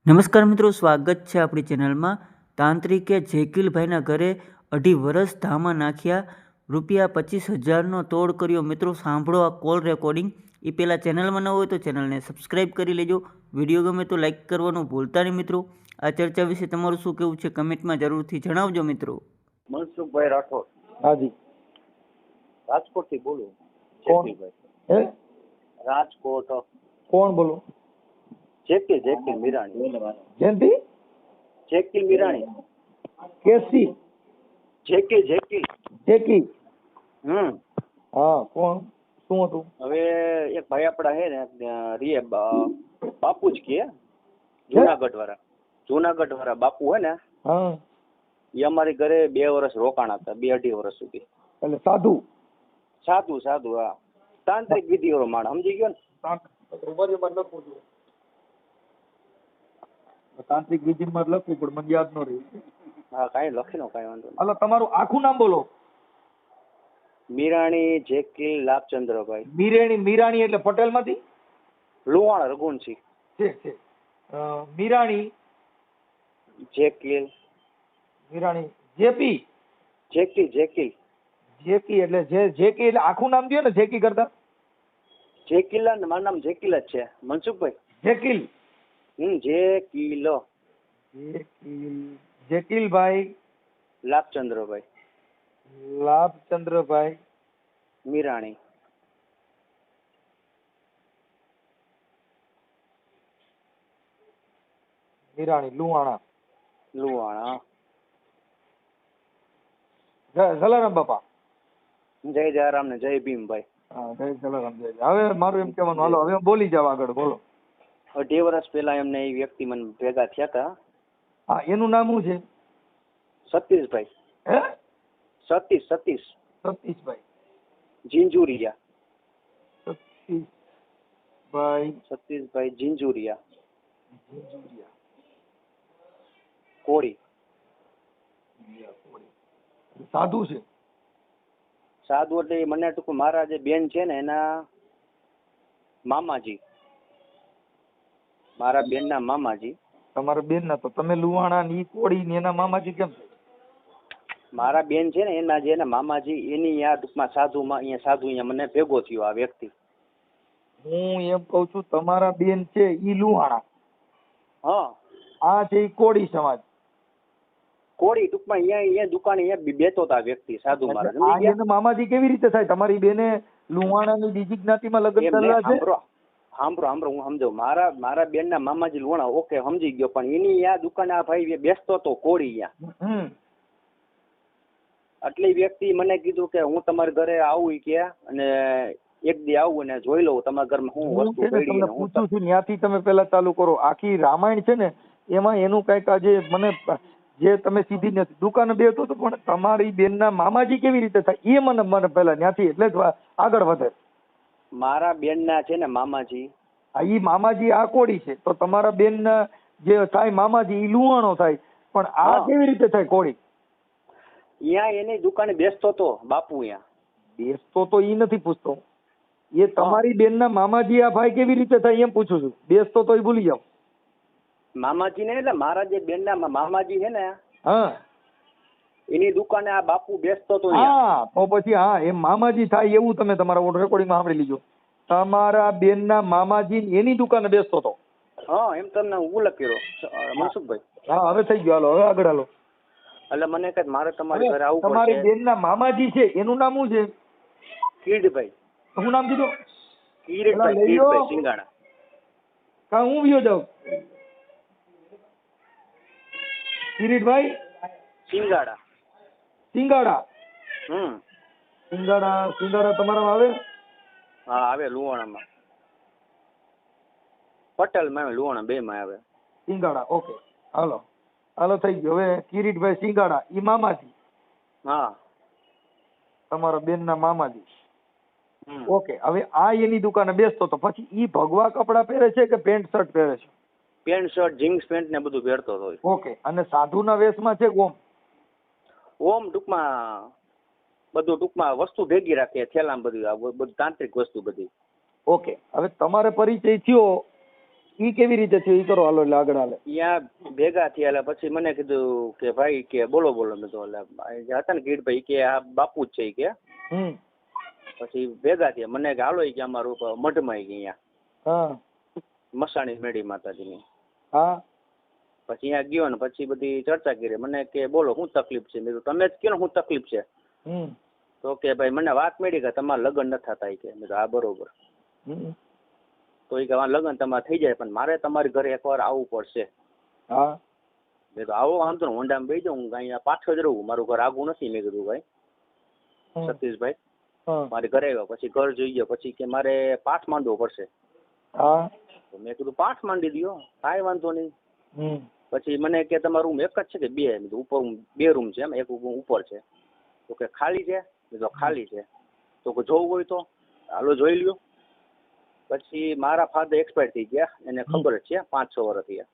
નમસ્કાર મિત્રો, સ્વાગત છે આપણી ચેનલમાં। તાંત્રિકે જેકીલભાઈના ઘરે 2.5 વર્ષ ધામા નાખ્યા, ₹25,000નો તોડ કર્યો। મિત્રો સાંભળો આ કોલ રેકોર્ડિંગ। એ પહેલાં ચેનલમાં ન હોય તો ચેનલને સબસ્ક્રાઈબ કરી લેજો। વિડીયો ગમે તો લાઇક કરવાનું ભૂલતા નહીં મિત્રો। આ ચર્ચા વિશે તમારું શું કહેવું છે કમેન્ટમાં જરૂરથી જણાવજો મિત્રો। મનસુખભાઈ રાઠોડ, હાજી, રાજકોટથી બોલું। કોણ? જેકીલભાઈ, હે? રાજકોટ। કોણ બોલો? જેકીલ મીરાણી। જયંતિ જેકીલ મીરાણી। કેસી જેકીલ જેકી? હમ હા, કોણ? શું હતું? હવે એક ભાઈ આપડા હે ને રીએ બાપુ જ કે જુનાગઢ વાળા બાપુ હે ને, હા, એ અમારી ઘરે 2 વર્ષ રોકાણા હતા, 2-2.5 વર્ષ સુધી। એટલે સાધુ સાધુ હા, તાંત્રિક વિધિ વાળો માણસ, સમજી ગયો ને? તાંત્રિક વિધિમાં લખવું પણ મને યાદ ન રહ્યું। હા, કાંઈ લખી લો, કાંઈ વાંધો નહીં। એટલે તમારું આખું નામ બોલો। મીરાણી જેકીલ લાભચંદ્રભાઈ। મીરાણી એટલે પટેલ માંથી? લુહાણા રઘુવંશી। છે મીરાણી જેકીલ મીરાણી જેપી જેકીલ જેકી એટલે જેકી એટલે આખું નામ દયો ને, જેકી કરતા? જેકીલ, મારું નામ જેકીલ જ છે, મનસુખભાઈ। જેકીલ જેકીલભાઈ લાભચંદ્રભાઈ મીરાણી। લુહાણા। જલારામ બાપા, જય જયરામ ને જય ભીમભાઈ। હા, જય જલારામ જય। હવે મારું એમ કહેવાનું, હાલો હવે બોલી જાવ આગળ, બોલો। 2.5 વર્ષ પહેલા એમને એ વ્યક્તિ મને ભેગા થયા હતા। હા, એનું નામ શું છે? સતીશભાઈ। હે? સતીશભાઈ જીંજુરિયા કોળી। સાધુ છે? સાધુ એટલે મને ટૂંક મારા જે બેન છે ને એના મામાજી, મારા બેન ના મામાજી। તમારા બેન ના? તો તમે લુહાણા ની કોળી ને એના મામાજી કેમ છે? મારા બેન છે ને એના જે મામાજી, એની આ ટૂંકમાં સાધુમાં અહીંયા મને ભેગો થયો આ વ્યક્તિ। હું એમ કઉ છું, તમારા બેન છે ઈ લુહાણા, હા, આ છે ઈ કોળી સમાજ। કોળી ટૂંકમાં અહીંયા દુકાને અહીંયા બેતો હતા વ્યક્તિ, સાધુ આ મહારાજ। એના મામાજી કેવી રીતે થાય? તમારી બેને લુહાણા ની બીજી જ્ઞાતિમાં લગ્ન કરેલા છે? સાંભળો, હું સમજાવું। મારા બેન ના મામાજી લુહાણા, ઓકે, સમજી ગયો, પણ એની આ દુકાને આ ભાઈ બેસતો હતો કોળી અહીંયા। એટલે વ્યક્તિ મને કીધું કે હું તમારા ઘરે આવું કે, અને એક દી આવું અને જોઈ લઉં તમારા ઘરમાં શું વસ્તુ પડી। તમને પૂછું છું, ત્યાંથી તમે પેલા ચાલુ કરો। આખી રામાયણ છે ને એમાં એનું કઈક આજે મને જે તમે સીધી નથી દુકાને બેઠો તો, પણ તમારી બેન ના મામાજી કેવી રીતે થાય એ મને પેલા ત્યાંથી એટલે જ આગળ વધે। મારા બેન ના છે ને મામાજી, ઈ મામાજી આ કોળી છે, તો તમારા બેન ના જે થાય મામાજી ઈ લુહાણો થાય, પણ આ કેવી રીતે થાય કોળી? અહીંયા એની દુકાને બેસતો તો બાપુ। અહીંયા બેસતો તો ઈ નથી પૂછતો, એ તમારી બેન ના મામાજી આ ભાઈ કેવી રીતે થાય એમ પૂછું છું। બેસતો તો ઈ ભૂલી જાવ। મામાજી ને એટલે મારા જે બેન ના મામાજી છે ને, હા, એની દુકાને આ બાપુ બેસતો તો। હા, તો પછી હા, એમ મામાજી થાય એવું તમે તમારા રેકોર્ડિંગમાં સાંભળી લીજો। તમારા બેન ના મામાજી એની દુકાને બેસતો તો? હા, એમ તમને ઉલ્લેખ કર્યો મનસુખભાઈ। હા, હવે થઈ ગયો, હાલો હવે આગળ હાલો। એટલે મને કઈ મારે તમારી ઘરે આવવું પડશે। તમારી બેન ના મામાજી છે એનું નામ શું છે? કીરડભાઈ। શું નામ કીધું? કીરડભાઈ સિંગાણા। કા હું વિયો જાઉં? કિરીટભાઈ સિંગાડા। સિંગાડા તમારામાં આવે? હા, આવે, લુહાણામાં। પટેલમાં આવે, લુહાણા બે માં આવે। સિંગાડા, ઓકે, હાલો થઈ ગયો। હવે કિરીટભાઈ સિંગાડા ઈ મામાજી? હા, તમારા બેન ના મામાજી, ઓકે। હવે આ એની દુકાને બેસતો તો, પછી ઈ ભગવા કપડા પહેરે છે કે પેન્ટ શર્ટ પહેરે છે? પેન્ટ શર્ટ જીન્સ પેન્ટ ને બધું પહેરતો હતો। ઓકે, અને સાધુ ના વેશમાં છે ઓમ? ઓમ ટૂંકમાં વસ્તુ ભેગી રાખે, થેલામાં બધું તાંત્રિક વસ્તુ બધી। ઓકે, હવે તમારે પરિચય થયો ઈ કેવી રીતે થયું ઈ કરો હાલો એટલે આગળ હાલે. ત્યાં ભેગા થયા એટલે પછી મને કીધું કે ભાઈ કે બોલો બોલો. મેં તો એટલે જે હતા ને કીટભાઈ કે આ બાપુ જ છે ઈ કે. પછી ભેગા થયા મને કે હાલો ઈ કે અમારું મઢમાં ઈ કે અહીંયા હા મસાણી મેળી માતાજીની. હા પછી અહીંયા ગયો ને પછી બધી ચર્ચા કરી. મને કે બોલો શું તકલીફ છે? મેં કીધું તમે જ કહો ને શું તકલીફ છે. તો કે ભાઈ મને વાત મળી કે તમારા લગ્ન ન થતા ઈ કે. મેં કીધું હા બરોબર. તો ઈ કે લગ્ન તમારે થઈ જાય પણ મારે તમારી ઘરે એકવાર આવવું પડશે. હા મેં તો આવો આમ તો હોન્ડામાં બેસી જાઉં હું અહીંયા પાછળ જ રહું, મારું ઘર આગું નથી. મેં કીધું ભાઈ સતીશભાઈ મારે ઘરે આવ્યા પછી ઘર જોઈ ગયો પછી કે મારે પાઠ માંડવો પડશે. હા તો મેં કીધું પાઠ માંડી દો કાંઈ વાંધો નહીં. પછી મને કે તમારો રૂમ એક જ છે કે બે? મેં કીધું ઉપર બે રૂમ છે એમ, એક ઉપર છે. તો કે ખાલી છે? મેં કીધું ખાલી છે. તો કે જોવું હોય તો હાલો જોઈ લ્યો. પછી મારા ફાધર એક્સપાયર થઈ ગયા, એને ખબર જ છે 5-6 વર્ષ થયા.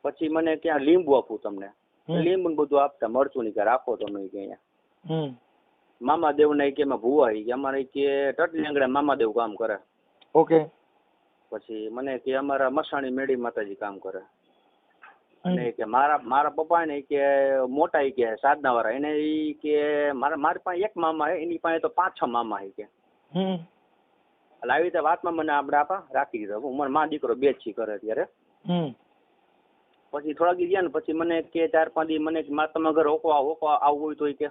પછી મને ક્યાં લીંબુ આપું તમને, લીંબુ બધું આપતા, મરચું નહીં કે રાખો તમે કે અહીંયા. મામાદેવ ને કે ભૂવા કે અમારે કે ટટલી આંગળે મામાદેવ કામ કરે. ઓકે. પછી મને કે અમારા મસાણી મેળી માતાજી કામ કરે. અને કે મારા પપ્પા ને કે મોટા કે સાધના વાળા એને ઈ કે મારી પાસે એક મામા હે, એની પાસે તો 5-6 મામા હે કે. એટલે આવી રીતે વાતમાં મને આપણે આપા રાખી દીધો. હું માં દીકરો બે જ છી કરે અત્યારે. પછી થોડા દી ગયા ને પછી મને કે 4-5 દી મને તમારા ઘરે રોકવા આવવું હોય તો કે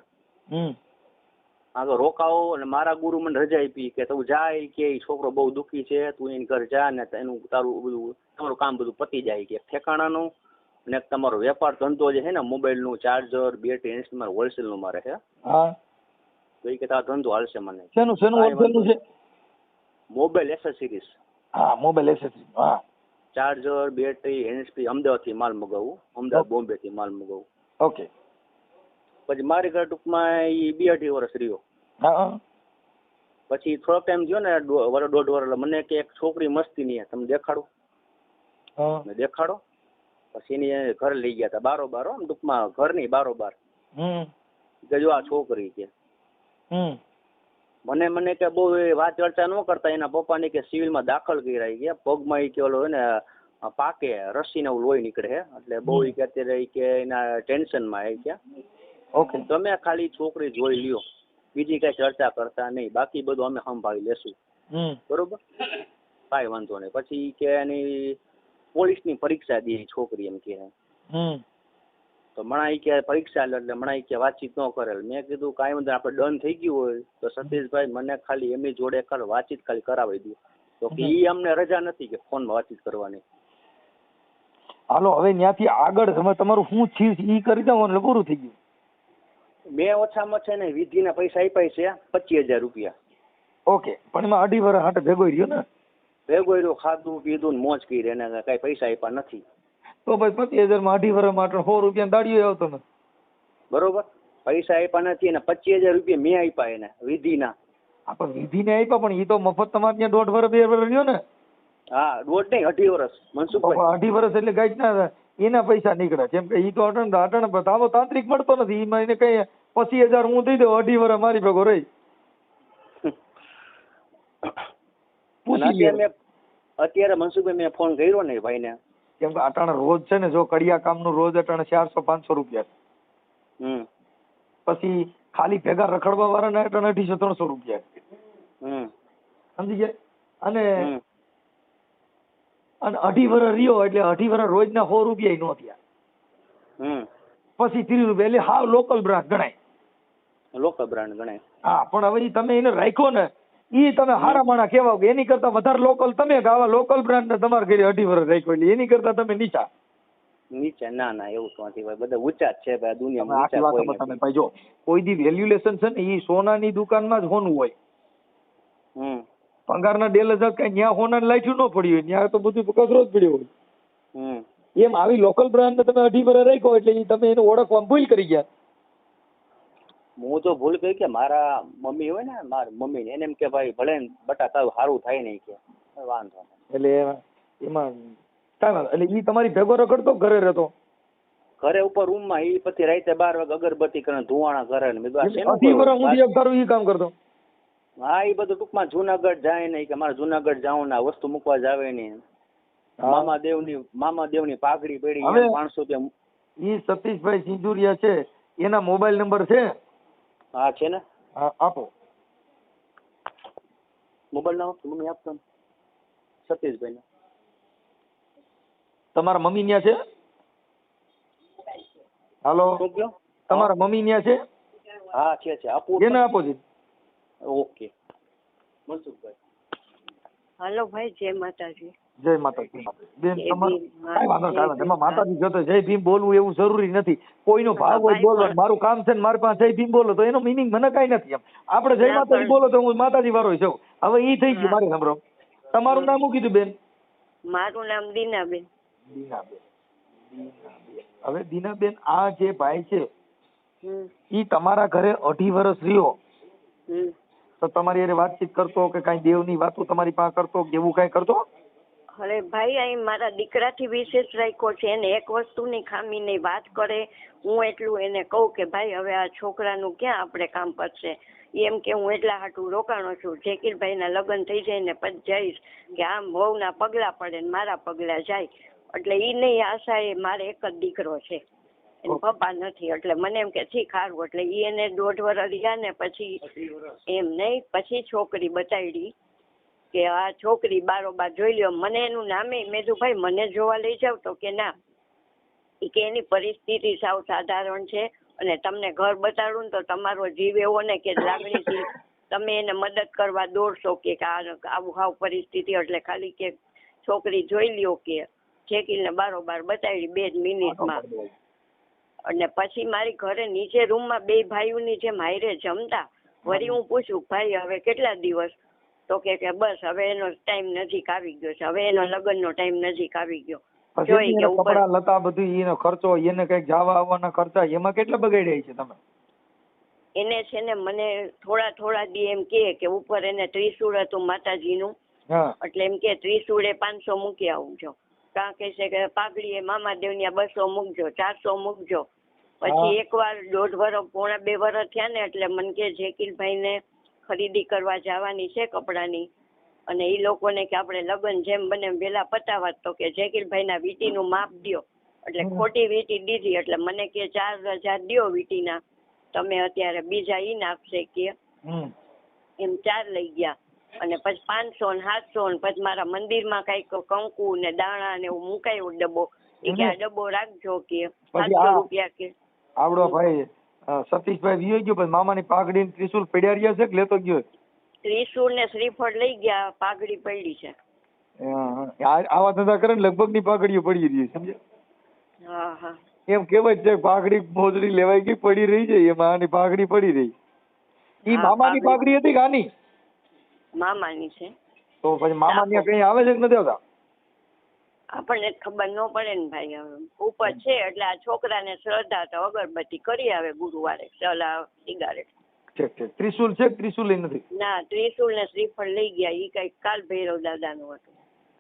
આગળ રોકાવો. અને મારા ગુરુ મને રજા આપી કે તું જાય કે છોકરો બહુ દુઃખી છે, તું એની ઘર જા ને એનું તમારું કામ બધું પતી જાય કે ઠેકાણાનું. અને તમારો વેપાર ધંધો જે છે ને મોબાઈલ નું ચાર્જર બેટરી ઇન્સ્ટ્રુમેન્ટ હોલસેલ નું મારે છે. તો એ કે તારો ધંધો હાલશે. મને શેનું છે? Mobile accessories. હા મોબાઈલ એસેસરીઝ. હા ચાર્જર બેટરી હેન્ડસ્ફ્રી અમદાવાદ થી માલ મગાવું, અમદાવાદ બોમ્બે થી માલ મગાવું. ઓકે. પછી મારી ઘર ટૂંકમાં એ 2-2.5 વર્ષ રહ્યો. પછી થોડોક ટાઈમ થયો ને 1.5 વર્ષ મને કે એક છોકરી મસ્તી ની તમે દેખાડો. મેં દેખાડો. પછી એની ઘરે લઈ ગયા હતા બારોબાર, ટૂંકમાં ઘર ની બારોબાર. કે જો આ છોકરી કે મને કે બહુ વાત ચર્ચા ન કરતા એના પપ્પાને કે સિવિલમાં દાખલ કર્યા કે પગમાં કે ઓલો ને પાકે રસી ને લોહી નીકળે છે એટલે બહુ કે અત્યારે કે એના ટેન્શનમાં આવી ગયા. ઓકે. તમે ખાલી છોકરી જોઈ લ્યો, બીજી કઈ ચર્ચા કરતા નહીં, બાકી બધું અમે સંભાળી લેશું. બરોબર, કાંઈ વાંધો નહીં. પછી કે એની પોલીસની પરીક્ષા દે છોકરી એમ કે. તો મણાઈ કે પરીક્ષા એટલે મણાઈ કે વાતચીત ન કરેલ. મેં કીધું કાંઈ વાંધો આપણે ડન થઈ ગયું હોય તો સતીશભાઈ મને ખાલી એમની જોડે વાતચીત ખાલી કરાવી દો. તો કે ઈ અમને રજા નથી કે ફોનમાં વાતચીત કરવાની. હાલો હવે ત્યાંથી આગળ તમે તમારું શું થયું ઈ કરી દો એટલે પૂરું થઈ ગયું. મેં ઓછામાં છે ને વિધિના પૈસા આપ્યા છે 25,000 રૂપિયા. ઓકે. પણ એમાં 2.5 વર્ષ હાટે ભેગો રહ્યો ને? ભેગો રહ્યો, ખાધું પીધું ને મોજ કરી, એને કઈ પૈસા આપ્યા નથી. તો ભાઈ 25,000 માં 2.5 વર્ષ માટે 100 રૂપિયા દાડીઓ આવતો ને. બરોબર, પૈસા આપ્યા નથી અને 25,000 રૂપિયા મેં આપ્યા એને વિધિના. પણ વિધિને આપ્યા પણ એ તો મફત તમારે ત્યાં 1.5 વર્ષ 2 વર્ષ રહ્યો ને? હા 1.5 નહીં 2.5 વર્ષ મનસુખભાઈ. 2.5 વર્ષ એટલે ગાઈડ ના એના પૈસા નીકળે. કેમ કે ઈ તો અટણ બતાવો તાંત્રિક મળતો નથી. એમાં એને કઈ 25,000 હું દઈ દઉં, 2.5 વર્ષ મારી ભેગો રહી. અત્યારે મનસુખભાઈ મેં ફોન કર્યો ને ભાઈ ને, કેમ કે અટાણે રોજ છે ને જો કડિયા કામ નું રોજ અટાણે 400-500 રૂપિયા. પછી ખાલી ભેગા રખડવા વાળા ને અટાણે 250-300 રૂપિયા. સમજી ગયા? અને 2.5 વર્ષ રહ્યો એટલે 2.5 વર્ષ રોજ ના 100 રૂપિયા નો થયા. પછી 30 રૂપિયા એટલે હાવ લોકલ બ્રાન્ડ ગણાય. લોકલ બ્રાન્ડ ગણાય. હા પણ હવે તમે એને રાખ્યો ને ઈ તમે હારા માણા કેવા કે એની કરતા વધારે લોકલ તમે આવા લોકલ બ્રાન્ડ ને તમારે ઘરે 2.5 વર્ષ રાખ્યો એટલે એની કરતા તમે નીચા. ના ના એવું તો નથી ભાઈ, બધા ઊંચા જ છે ભાઈ દુનિયામાં. આખી વાત તમે ભાઈ જો કોઈ દી વેલ્યુલેશન છે ને ઈ સોનાની દુકાનમાં જ હોનું હોય. પગારના ડેલ જ કઈ ન્યા હોના લાઈઠું ન પડ્યું હોય, ન્યા તો બધું કચરો જ પડ્યો હોય. એમ આવી લોકલ બ્રાન્ડ ને તમે 2.5 વર્ષ રાખ્યો એટલે તમે એને ઓળખવામાં ભૂલ કરી ગયા. હું તો ભૂલ કરી કે મારા મમ્મી હોય ને, મારા મમ્મી ને એને એમ કે ભાઈ ભલે બટા તારું સારું થાય નહીં કે વાંધો. એટલે એમાં એટલે ઈ તમારી ભેગો રખડતો ઘરે રહેતો? ઘરે ઉપર રૂમ માં, ઈ પછી રાતે 12 વાગે અગરબત્તી કરે ધુવાણા કરે ને. 2.5 વર્ષ હું તારું ઈ કામ કરતો? હા એ બધું ટૂંકમાં જુનાગઢ જાય નહીં કે મારે જુનાગઢ જાઉં ને વસ્તુ મૂકવા જાવે નહીં. મામાદેવની પાઘડી પડી હવે 500 રૂપિયા. ઈ સતીશભાઈ સિંધુરિયા છે, એના મોબાઈલ નંબર છે? હા છે ને. હા આપો. મોબાઈલ ના મમ્મી આપતો ને સતીશભાઈ ને. તમારા મમ્મી ન્યા છે? હાલો, શું કયો? તમારા મમ્મી ન્યા છે? હા છે આપો. એને આપો જી. ઓકે મનસુખભાઈ. હાલો ભાઈ, જય માતાજી. જય માતાજી. બેન જય તમારે ભીમ. કાંઈ વાંધો જય નહીં. એમાં ભીમ. માતાજી જતો જય ભીમ બોલવું એવું જરૂરી નથી. કોઈનો ભાવ હોય ભાઈ બોલવાનો. પણ- મારું કામ છે ને મારી પાસે જય ભીમ બોલો તો એનો મિનિંગ મને કાંઈ નથી. એમ આપણે જય ના, માતાજી પણ- બોલો તો હું માતાજી વાળો છું. હવે ઈ થઈ ગયું. હા. મારે સાંભળો, તમારું નામ શું કીધું બેન? મારું નામ દીનાબેન. દીનાબેન. હવે દીનાબેન, આ જે ભાઈ છે હમ ઈ તમારા ઘરે 2.5 વર્ષ રહ્યો હમ તો તમારી હારે વાતચીત કરતો કે કાંઈ દેવની વાતો તમારી પાસે કરતો કે એવું કાંઈ કરતો? અરે ભાઈ, અહીં મારા દીકરાથી વિશેષ રાખ્યો છે. એને એક વસ્તુની ખામીની વાત કરે, હું એટલું એને કહું કે ભાઈ હવે આ છોકરાનું ક્યાં આપણે કામ પડશે. એમ કે હું એટલા હાટું રોકાણો છું, જેકીરભાઈના લગ્ન થઈ જાય ને પછી જઈશ, કે આમ વહુના પગલા પડે ને મારા પગલા જાય. એટલે ઈ નહીં આશા, એ મારે એક જ દીકરો છે, એને પપ્પા નથી. એટલે મને એમ કે ઠીક સારું. એટલે ઈ એને 1.5 વર્ષ રહ્યા ને પછી એમ નહીં, પછી છોકરી બતાડી કે આ છોકરી બારોબાર જોઈ લ્યો. મને એનું નામે મેં કીધું ભાઈ મને જોવા લઈ જાવ, તો કે ના, ઈ કે એની પરિસ્થિતિ સાવ સાધારણ છે અને તમને ઘર બતાડું ને તો તમારો જીવ એવો ને કે લાગણીથી તમે એને મદદ કરવા દોડશો કે આવું હાવ પરિસ્થિતિ. એટલે ખાલી કે છોકરી જોઈ લ્યો કે જેકીને બારોબાર બતાડી 2 જ મિનિટમાં. અને પછી મારી ઘરે નીચે રૂમમાં 2 ભાઈઓની જેમ હારે જમતા. વળી હું પૂછું ભાઈ હવે કેટલા દિવસ, તો કે બસ હવે એનો ટાઈમ નજીક આવી ગયો છે, હવે એનો લગ્નનો ટાઈમ નજીક આવી ગયો. જોઈ કે ઉપર કપડા લતા બધું એનો ખર્ચો, એને કઈક જવા આવવાના ખર્ચા એમાં કેટલા બગાડ્યા છે તમે? એને છે ને મને થોડા દી એમ કે ઉપર એને ત્રિશુળ હતું માતાજીનું. હા. એટલે એમ કે ત્રિશુળે 500 મૂકી આવજો. કારણ કે છે કે પાઘડીએ મામાદેવની 200 મૂકજો, 400 મૂકજો. પછી એકવાર 1.5 વર્ષ પોણા 2 વર્ષ થયા ને એટલે મને કે જેકીલભાઈને ખરીદી કરવા જવાની છે કપડાની, અને એ લોકોને કે આપણે લગ્ન જેમ બને એમ વહેલા પતાવા. તો કે જેકીલભાઈના વીટીનું માપ દ્યો. એટલે ખોટી વીટી દીધી. એટલે મને કે 4000 દ્યો વીટીના, તમે અત્યારે બીજા ઈ નાખશે કે એમ 4 લઈ ગયા. અને પછી 500 ને 700 ને પછી મારા મંદિરમાં કઈક કંકુ ને દાણા ને એવું મુકાયું ડબ્બો. એ કે આ ડબ્બો રાખજો કે 700 રૂપિયા કે. આવડો ભાઈ સતીશભાઈ વિયો ગયો, પછી મામાની પાઘડી ને ત્રિશુલ પડ્યા રહ્યા છે કે લેતો ગયો? ત્રિશુળ ને શ્રીફળ લઈ ગયા, પાઘડી પડી છે. આવા ધંધા કરે ને લગભગ ની પાઘડીઓ પડી રહી છે, સમજે? હા હા. એમ કેવાય છે પાઘડી મોજડી લેવાઈ ગઈ પડી રહી છે, એમાં આની પાઘડી પડી રહી. ઈ મામાની પાઘડી હતી કે આની? મામાની છે. તો પછી મામા ત્યાં કઈ આવે છે કે નથી આવતા? આપણને ખબર ન પડે ને ભાઈ. હવે ઉપર છે એટલે આ છોકરાને શ્રદ્ધા તો અગરબત્તી કરી આવે ગુરુવારે, સલા સિગારેટ. ઠીક ઠીક. ત્રિશુલ છે? ત્રિશુલ નથી? ના, ત્રિશુલ ને શ્રીફળ લઈ ગયા. ઈ કઈક કાલ ભૈરવ દાદાનું હતું.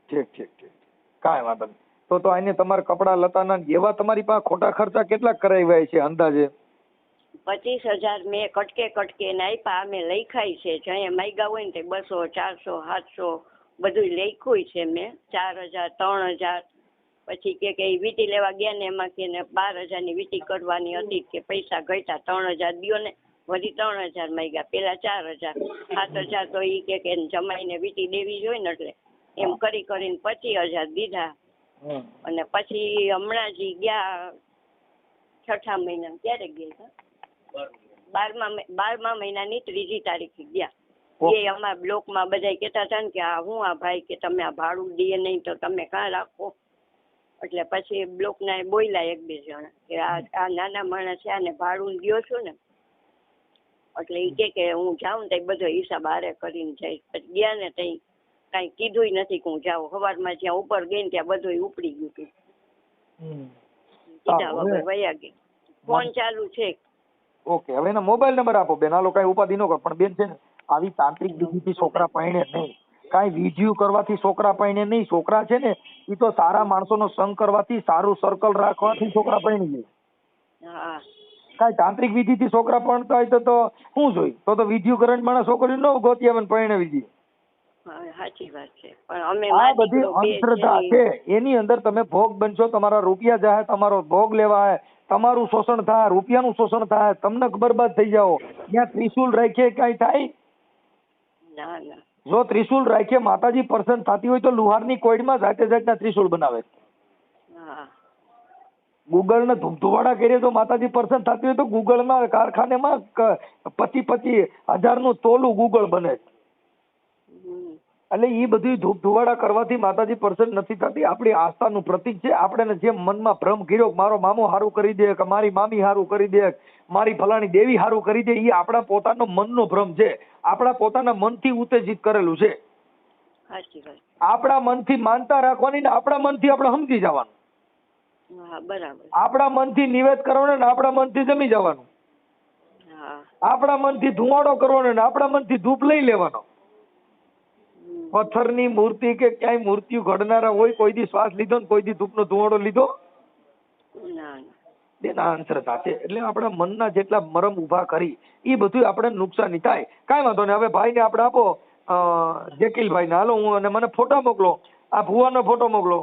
ઠીક ઠીક ઠીક. કાંઈ વાંધો નહીં. તો આને તમારા કપડા લતાના એવા તમારી પાસે ખોટા ખર્ચા કેટલા કરાવ્યા છે અંદાજે? 25,000 મેં કટકે ને આપ્યા. અમે લખાય છે જ્યાં માગ્યા હોય ને તે 200, 400, 700 બધું લખ્યું છે મેં. 4,000, 3,000. પછી કે વીટી લેવા ગયા ને એમાં કે 12,000 ની વીટી કરવાની હતી કે પૈસા ઘટ્યા, 3,000 દ્યો ને. વળી 3,000 માંગ્યા, પેલા 4,000, 7,000 તો ઈ કે જમાઈને વીટી દેવી જોઈએ ને, એટલે એમ કરીને 25,000 દીધા. અને પછી હમણાં જ ગયા 6ઠા મહિના, ક્યારે ગયા? 12મા મહિનાની 3જી તારીખે ગયા. એ અમારા બ્લોકમાં બધા કહેતા હતા ને કે હું આ ભાઈ કે તમે આ ભાડું દે નહીં તો તમે કાં રાખો. એટલે પછી બ્લોકના બોલ્યા 1-2 જણા કે આ નાના માણસ છે, આને ભાડું દ્યો છો ને. એટલે એ કે હું જાઉં ને બધો હિસાબ હારે કરીને જઈશ. પછી ગયા ને તઈ કાંઈ કીધું નથી કે હું જાઉં. સવારમાં જ્યાં ઉપર ગઈ ને ત્યાં બધું ઉપડી ગયું હતું. કીધા વગર વયા ગઈ. ફોન ચાલુ છે. ઓકે, હવે એનો મોબાઈલ નંબર આપો બેન. હાલો કઈ ઉપાધિ ન કરો, પણ બેન છે ને આવી તાંત્રિક વિધિથી છોકરા પરણે નહીં, કાંઈ વિધિયું કરવાથી છોકરા પરણે નહીં. છોકરા છે ને એ તો સારા માણસોનો સંગ કરવાથી, સારું સર્કલ રાખવાથી છોકરા પરણી જાય. હા. કાંઈ તાંત્રિક વિધિથી છોકરા પરણતા હોય તો શું જોઈ? તો વિધિયું કરંટ માણસ છોકરી ન ગોતી આવે ને પરણાવી દે. હા, સાચી વાત છે, પણ અમે આ મારા બધી દીકરો બે અંધશ્રદ્ધા છે છે, એની અંદર તમે ભોગ બનશો, તમારા રૂપિયા જાય, તમારો ભોગ લેવાય, તમારું શોષણ થાય, રૂપિયાનું શોષણ થાય, તમને બરબાદ થઈ જાઓ. ત્યાં ત્રિશુલ રાખીએ કઈ થાય? ના ના. જો ત્રિશુલ રાખીએ માતાજી પ્રસન્ન થતી હોય તો લુહારની કોઈડમાં જાતે જાતના ત્રિશુલ બનાવે. હા. ગૂગલ ને ધુવાડા કરીએ તો માતાજી પ્રસન્ન થતી હોય તો ગૂગલમાં કારખાનેમાં 25,000 નું તોલું ગૂગલ બને. હમ. એટલે એ બધી ધુવાડા કરવાથી માતાજી પ્રસન્ન નથી થતી. આપણી આસ્થાનું પ્રતીક છે. આપણે જેમ મનમાં ભ્રમ કર્યો મારો મામો હારું કરી દે કે મારી મામી હારું કરી દે, મારી ફલાણી દેવી હારું કરી દે, એ આપણા પોતાનો મનનો ભ્રમ છે. આપણા પોતાના મનથી ઉત્તેજિત કરેલું છે. સાચી વાત. આપણા મનથી માનતા રાખવાની ને આપણા મનથી આપણે સમજી જવાનું. હા, બરાબર. આપણા મનથી નિવેદ કરવાનું ને આપણા મનથી જમી જવાનું. હા. આપણા મનથી ધુવાડો કરવાનો ને આપણા મનથી ધૂપ લઈ લેવાનો. પથ્થરની મૂર્તિ કે ક્યાંય મૂર્તિઓ ઘડનારા હોય, કોઈ દી શ્વાસ લીધો ને કોઈ દી ધૂપનો ધુવાડો લીધો? ના ના. એના અંધશ્રદ્ધા છે. એટલે આપણા મનના જેટલા મરમ ઉભા કરી એ બધું આપણે નુકસાની થાય. કાંઈ વાંધો નહીં. હવે ભાઈને આપણે આપો જકીલભાઈ ને, હાલો હું અને મને ફોટો મોકલો. આ ભુવાનો ફોટો મોકલો.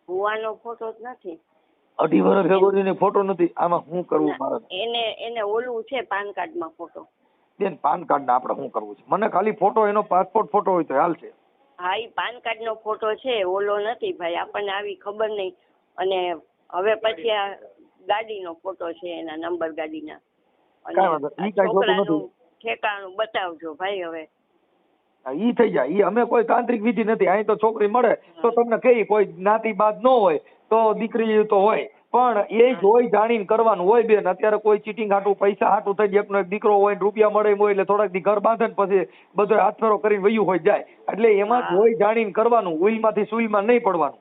ભુવાનો ફોટો જ નથી. 2.5 વર્ષ ભેગોની ફોટો નથી. આમાં શું કરવું મારે? એને ઓલું છે પાન કાર્ડ માં ફોટો. બેન પાન કાર્ડ ને આપણે શું કરવું છે? મને ખાલી ફોટો, એનો પાસપોર્ટ ફોટો હોય તો હાલશે. હા, એ પાન કાર્ડ નો ફોટો છે, ઓલો નથી ભાઈ. આપણને આવી ખબર નહીં. અને હવે પછી આ ગાડીનો ફોટો છે, એના નંબર ગાડીના. અને છોકરાનું ઠેકાણું બતાવજો ભાઈ. હવે ઈ થઈ જાય. ઈ અમે કોઈ તાંત્રિક વિધિ નથી. અહીં તો છોકરી મળે તો તમને કઈ કોઈ જ્ઞાતિ બાદ ન હોય તો દીકરી તો હોય, પણ એ જોઈ જાણીને કરવાનું હોય બેન. અત્યારે કોઈ ચીટિંગ હાટું, પૈસા હાટું થઈ જાય, એકનો એક દીકરો હોય, રૂપિયા મળે હોય એટલે થોડાક દી ઘર બાંધે ને પછી બધો હાથફેરો કરીને વયું હોય જાય. એટલે એમાં જોઈ જાણીને કરવાનું. ઉઈલમાંથી સુઈલમાં નહીં પડવાનું.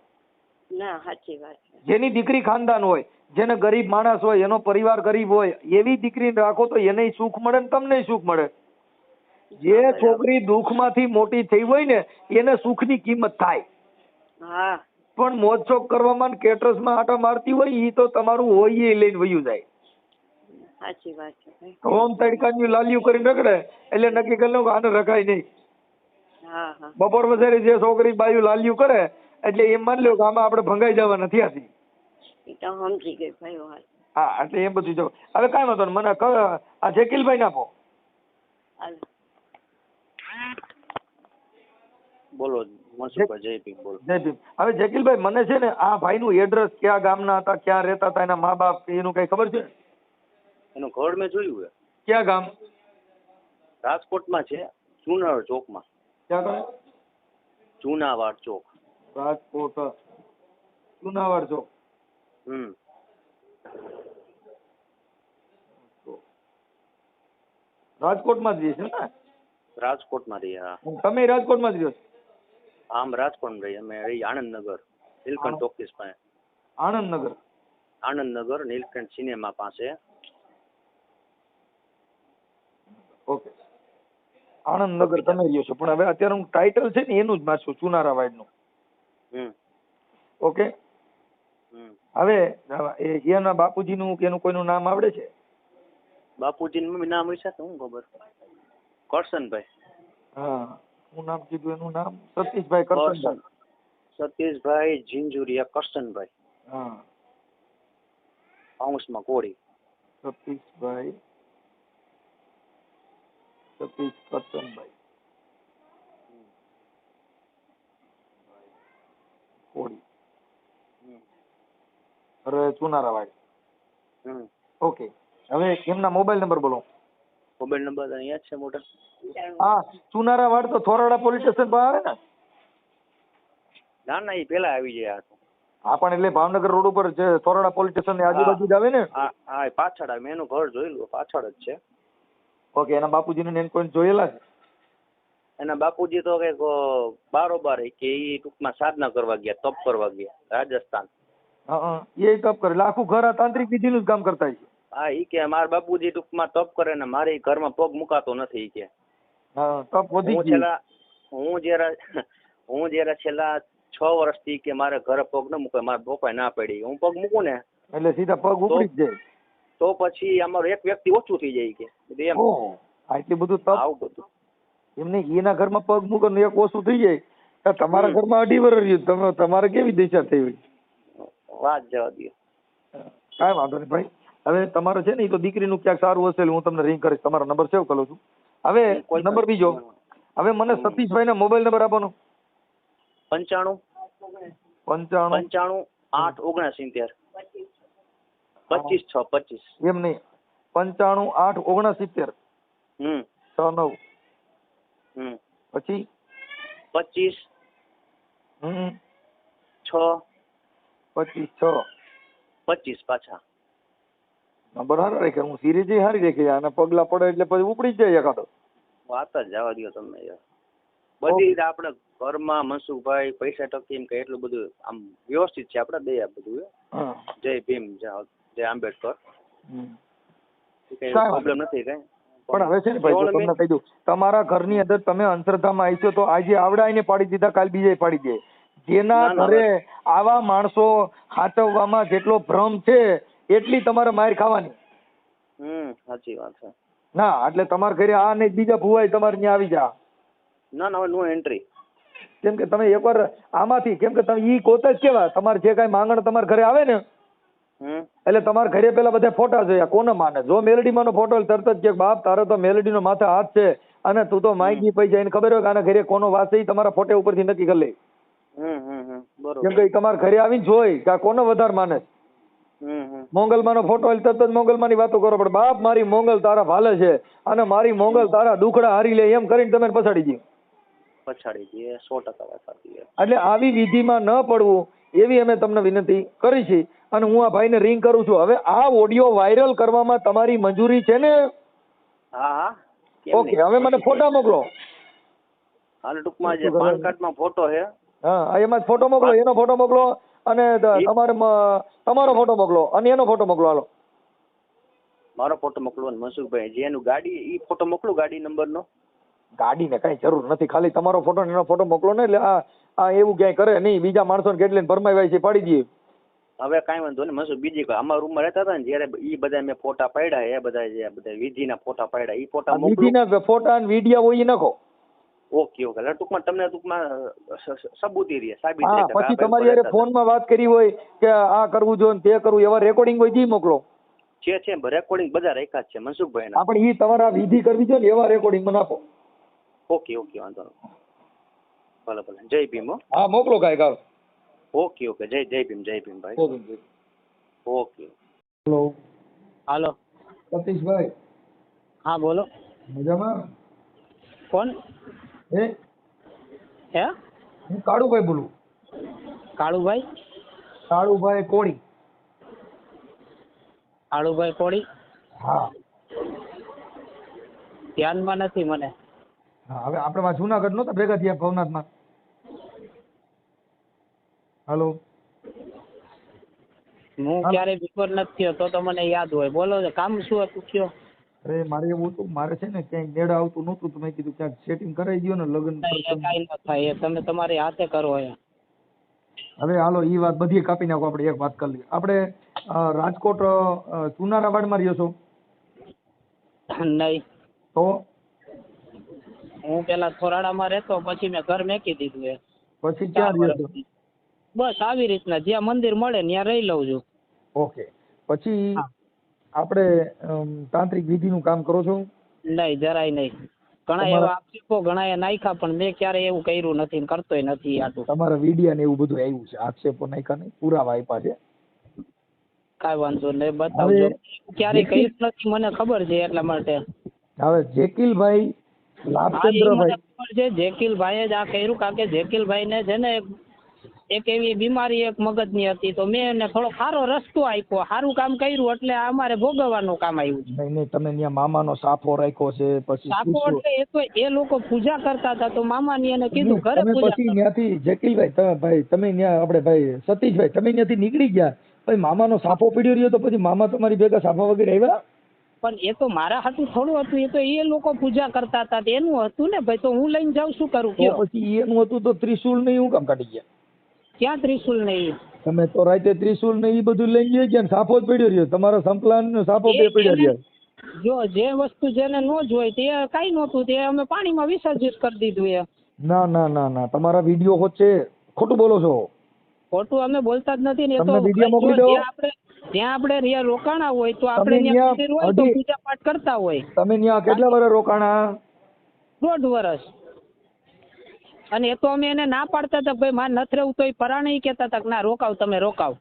ના, સાચી વાત. જેની દીકરી ખાનદાન હોય, જેને ગરીબ માણસ હોય, એનો પરિવાર ગરીબ હોય, એવી દીકરીને રાખો તો એને સુખ મળે ને તમને સુખ મળે. જે છોકરી દુઃખમાંથી મોટી થઈ હોય ને એને સુખની કિંમત થાય. હા. પણ મોજશોખ કરવામાં કેટરસમાં આટા મારતી હોય ઈ તો તમારું હોય એ લઈને વયું જાય. સાચી વાત છે. હોમ તડકાની લાલિયું કરીને રખડે એટલે નક્કી કરી લો કે આને રખાય નહીં. હા હા. બપોર વસારે જે છોકરી બાયું લાલિયું કરે એટલે એમ માની લો કે આમાં આપણે ભંગાઈ જવા નથી આથી. એ તો સમજી ગઈ ભાઈ. હા, એટલે એ બધું જો. હવે કાંઈ વાંધો નહીં. મને આ જકીલભાઈ આપો. બોલો મનસુખભાઈ. જય ભીમ. બોલો. જય ભીમ. હવે જકીલભાઈ મને છે ને આ ભાઈનું એડ્રેસ, ક્યાં ગામના હતા, ક્યાં રહેતા હતા, એના મા બાપ, એનું કઈ ખબર છે? એનું ઘર મેં જોયું છે. ક્યાં ગામ? રાજકોટમાં છે, જુનાવાડ ચોકમાં. ક્યાં ગામ? જુનાવાડ ચોક. રાજકોટ જુનાવાડ ચોક. રાજકોટમાં જ રહે છે ને? રાજકોટમાં રહીએ. હા. તમે રાજકોટમાં જ રહ્યો છો? આમ રાજકોટ રહીએ. અમે રહી આણંદનગર, નીલકંઠ ટોકીસ પાસે. આણંદનગર. આણંદનગર નીલકંઠ સિનેમા પાસે. ઓકે, આણંદનગર તમે રહ્યો છો. પણ હવે અત્યારે હું ટાઇટલ છે ને એનું જ મારું ચુનારાવાડ નું. ઓકે. હવે એના બાપુજીનું કે એનું કોઈનું નામ આવડે છે? બાપુજીનું નામ હોય છે તો હું ખબર. કરશનભાઈ. હા, હું નામ કીધું એનું નામ? સતીશભાઈ કરશનભાઈ. સતીશભાઈ ઝીંઝુરિયા કરશનભાઈ. હા. પાઉસમાં કોળી. સતીશભાઈ સતીશ કરશનભાઈ કોળી. અરે ચુનારાવાડ. ઓકે. હવે એમના મોબાઈલ નંબર બોલો. મોબાઈલ નંબર અહીંયા જ છે મોટા. હા, ચુનારાવાડ તો થોરાડા પોલીસ સ્ટેશન પર આવે ને? ના ના, એ પેલા આવી જાય. હા, પણ એટલે ભાવનગર રોડ ઉપર જે થોરાડા પોલીસ સ્ટેશન ની આજુબાજુ જ આવે ને? હા, પાછળ આવે. એનું ઘર જોયેલું, પાછળ જ છે. ઓકે. એના બાપુજીને એને કોઈ જોયેલા છે? એના બાપુજી તો કઈક બારોબાર કે એ ટૂંકમાં સાધના કરવા ગયા, તપ કરવા ગયા રાજસ્થાન. હા, એ તપ કરે. આખું ઘર આ તાંત્રિક વિધિનું જ કામ કરતા છે. હા, ઈ કે મારા બાપુજી ટૂંકમાં તપ કરે ને મારી ઘરમાં પગ મુકાતો નથી. ઈ કે હા, તપ વધી ગયું. હું જયારે છેલ્લા 6 વર્ષથી કે મારે ઘરે પગ ન મૂકે, મારા પપ્પાએ ના પડી. હું પગ મૂકું ને એટલે સીધા પગ ઉપડી જ જાય. તો પછી અમારું એક વ્યક્તિ ઓછું થઈ જાય કે એમ. આટલું બધું તપ. આવું બધું. એમને એના ઘરમાં પગ મૂકો ને એક ઓછું થઈ જાય તો તમારા ઘરમાં 2.5 વર્ષ રહ્યું તમે તમારે કેવી દિશા થઈ હોય? વાત જવા દો. કાંઈ વાંધો નહીં ભાઈ. હવે તમારે છે ને એ તો દીકરીનું ક્યાંક સારું હશે હું તમને રિંગ કરીશ. તમારો નંબર સેવ કરું છું. હવે નંબર બીજો, હવે મને સતીશભાઈ ના મોબાઈલ નંબર આપવાનો. 95 95 8 69 25 6 25. એમ નહીં, 95 8 69 69 પછી 25 6 25 6 25 પાછા. નંબર હારા રાખ્યા. હું સિરીજ હારી રાખી અને પગલા પડે એટલે પછી ઉપડી જ જાય એકાદો. વાત જ જવા દો તમે યાર. બધી રીતે આપણે ઘરમાં મનસુખભાઈ પૈસા ટકી એમ કે એટલું બધું આમ વ્યવસ્થિત છે આપણે દયા બધું. જય ભીમ, જય આંબેડકર. કઈ પ્રોબ્લેમ નથી કઈ. પણ હવે છે ને ભાઈ જો તમને કહી દઉં, તમારા ઘરની અંદર તમે અંતરધામમાં આવીશો તો આજે આવડાઈને પાડી દીધા, કાલ બીજે પાડી દે. જેના ઘરે આવા માણસો હાચવવામાં જેટલો ભ્રમ છે એટલી તમારે માર ખાવાની. સાચી વાત છે. ના એટલે તમારા ઘરે આ ને બીજા ભુવાઈ તમારે ત્યાં આવી જા. ના ના નો એન્ટ્રી. કેમ કે તમે એકવાર આમાંથી, કેમ કે તમે ઈ કોત જ કેવા તમારે જે કઈ માંગણ તમારા ઘરે આવે ને એટલે તમારા ઘરે પેલા બધા ફોટા જોયા. કોને માને? જો મેલડીમાં નો ફોટો તરત જ કે બાપ તારો તો મેલડી નો માથે હાથ છે અને તું તો માંગી પૈસા એને ખબર હોય કે આના ઘરે કોનો વાસ છે તમારા ફોટે ઉપરથી નક્કી કરી લે. કેમ કે તમારા ઘરે આવીને જોઈ કે કોનો વધારે માને. મોંગલમાં નો ફોટો તરત જ મોંગલમાં ની વાતો કરો, પણ બાપ મારી મોંગલ તારા ભાલે છે અને મારી મોંગલ તારા દુખડા હારી લે એમ કરીને તમે પછાડી દઈએ. 100% વાત સાચી. એટલે આવી વિધિમાં ન પડવું એવી અમે તમને વિનંતી કરી છે. અને હું આ ભાઈને રિંગ કરું છું. હવે આ ઓડિયો વાયરલ કરવામાં તમારી મંજૂરી છે ને? હા. ઓકે, હવે મને ફોટા મોકલો. હાલ ટૂંકમાં જે પાન કાર્ડમાં ફોટો છે. હા, એમાં ફોટો મોકલો, એનો ફોટો મોકલો અને તમારો ફોટો મોકલો અને એનો ફોટો મોકલો. હાલો મારો ફોટો મોકલો અને મનસુખભાઈ જેનું ગાડી ઈ ફોટો મોકલો, ગાડી નંબરનો. ગાડીને કઈ જરૂર નથી, ખાલી તમારો ફોટો એનો ફોટો મોકલો ને એટલે આ એવું ક્યાંય કરે નહીં. બીજા માણસોને કેટલી ભરમાઈ છે પાડી દઈએ. હવે કાંઈ વાંધો નહીં મનસુખ. બીજી કોઈ અમારા રૂમમાં રહેતા હતા ને જયારે ઈ બધા મેં ફોટા પાડ્યા, એ બધા જે બધા વિધિના ફોટા પાડ્યા ઈ ફોટા મોકલો. વિધિના ફોટા અને વિડિયો હોય એ નાખો. ઓકે એટલે ટૂંકમાં સબૂતી રહે, સાબિત હા. રહે. પછી તમારી યારે ફોનમાં વાત કરી હોય કે આ કરવું જોઈએ તે કરવું, એવા રેકોર્ડિંગ હોય જી મોકલો. છે રેકોર્ડિંગ બધા રાખ્યા જ છે મનસુખભાઈ ના. આપણે ઈ તમારા વિધિ કરવી છે ને એવા રેકોર્ડિંગ માં નાખો. ઓકે વાંધો નહીં. ભલે જય ભીમ. હા મોકલો કાંઈ કાલ. ઓકે જય ભીમ ભાઈ. ઓકે. હાલો સતીશભાઈ. હા બોલો. મજામાં? કોણ? હે હું કાળુભાઈ બોલું. કાળુભાઈ? કાળુભાઈ કોળી. કાળુભાઈ કોળી? હા. ધ્યાનમાં નથી મને. હા, હવે આપણે જુનાગઢ નહોતા ભેગા થયા ભવનાથમાં. હાલો. હું ક્યારેય બિફોર નથી થયો તો મને યાદ હોય. બોલો કામ શું હતું કયો? અરે મારે એવું હતું, મારે છે ને ક્યાંય નેડ આવતું નહોતું તો મેં કીધું ક્યાંક સેટિંગ કરાવી દો ને લગ્ન. કાંઈ ન થાય, તમે તમારી હાથે કરો. હવે હાલો ઈ વાત બધી કાપી નાખો. આપણે એક વાત કરી લઈએ. આપણે રાજકોટ ચુનારાવાડમાં રહ્યો છો? નહીં. તો હું પેલા થોરાડામાં રહેતો, પછી મેં ઘર મેકી દીધું. પછી ક્યાં રહ્યો છો? બસ આવી રીતના જ્યાં મંદિર મળે ત્યાં રહી લઉં છું. ઓકે. પછી આપણે તાંત્રિક વિધિનું કામ કરો છો? નહીં, જરાય નહીં. ઘણા એવા આક્ષેપો ઘણા નાખ્યા પણ મેં ક્યારેય એવું કર્યું નથી, કરતોય નથી. આટલું તમારા વિડિયા ને એવું બધું આવ્યું છે? આક્ષેપો નાખ્યા નહીં, પુરાવા આપ્યા છે? કાંઈ વાંધો નહીં, બતાવજો. ક્યારેય કર્યું નથી મને ખબર છે, એટલા માટે. હવે જેકીલભાઈ લાભચંદ્રભાઈ ખબર છે, જેકીલભાઈ જ આ કર્યું. કારણ કે જેકીલભાઈ ને છે ને એક એવી બીમારી એક મગજની હતી, તો મેં એને થોડો સારો રસ્તો આપ્યો, સારું કામ કર્યું એટલે અમારે ભોગવવાનું કામ આવ્યું. નહીં તમે ત્યાં મામાનો સાફો રાખ્યો છે? પછી સાફો એટલે એ તો એ લોકો પૂજા કરતા હતા તો મામાની એને કીધું ઘરે પૂજા. પછી ત્યાંથી જેકીલભાઈ તમે ત્યાં આપણે ભાઈ સતીશભાઈ તમે ત્યાંથી નીકળી ગયા, પછી મામાનો સાફો પીડ્યો રહ્યો તો પછી મામા તમારી ભેગા સાફા વગેરે આવ્યા? પણ એ તો મારા હાથું થોડું હતું, એ તો એ લોકો પૂજા કરતા હતા એનું હતું ને ભાઈ. તો હું લઈને જાઉં, શું કરું કયો? પછી એનું હતું તો ત્રિશુલ ને હું કામ કાઢી ગયા? ક્યાં ત્રિશુલ નહીં? તમે તો રાતે ત્રિશુલ ને એ બધું લઈ ગયા, સાફો જ પડ્યો રહ્યો તમારો સંપલાન સાફો પડ્યો રહ્યો. જો જે વસ્તુ જેને ન જોઈ તે કાંઈ નહોતું, તે અમે પાણીમાં વિસર્જિત કરી દીધું. એ ના ના ના ના, તમારા વિડીયો વચ્ચે ખોટું બોલો છો. ખોટું અમે બોલતા જ નથી ને. એ તો તમને વિડીયો મોકલી દો. જ્યાં આપણે રહ્યા રોકાણા હોય તો તમે આપણે ન્યા મંદિર હોય તો હજી- પૂજા પાઠ કરતા હોય. તમે ત્યાં કેટલા વર્ષ રોકાણા? 1.5 વર્ષ. અને એ તો અમે એને ના પાડતા હતા, ભાઈ મારે નથી રહેવું, તો એ પરાણે ઈ કહેતા હતા કે ના રોકાવ, તમે રોકાવ.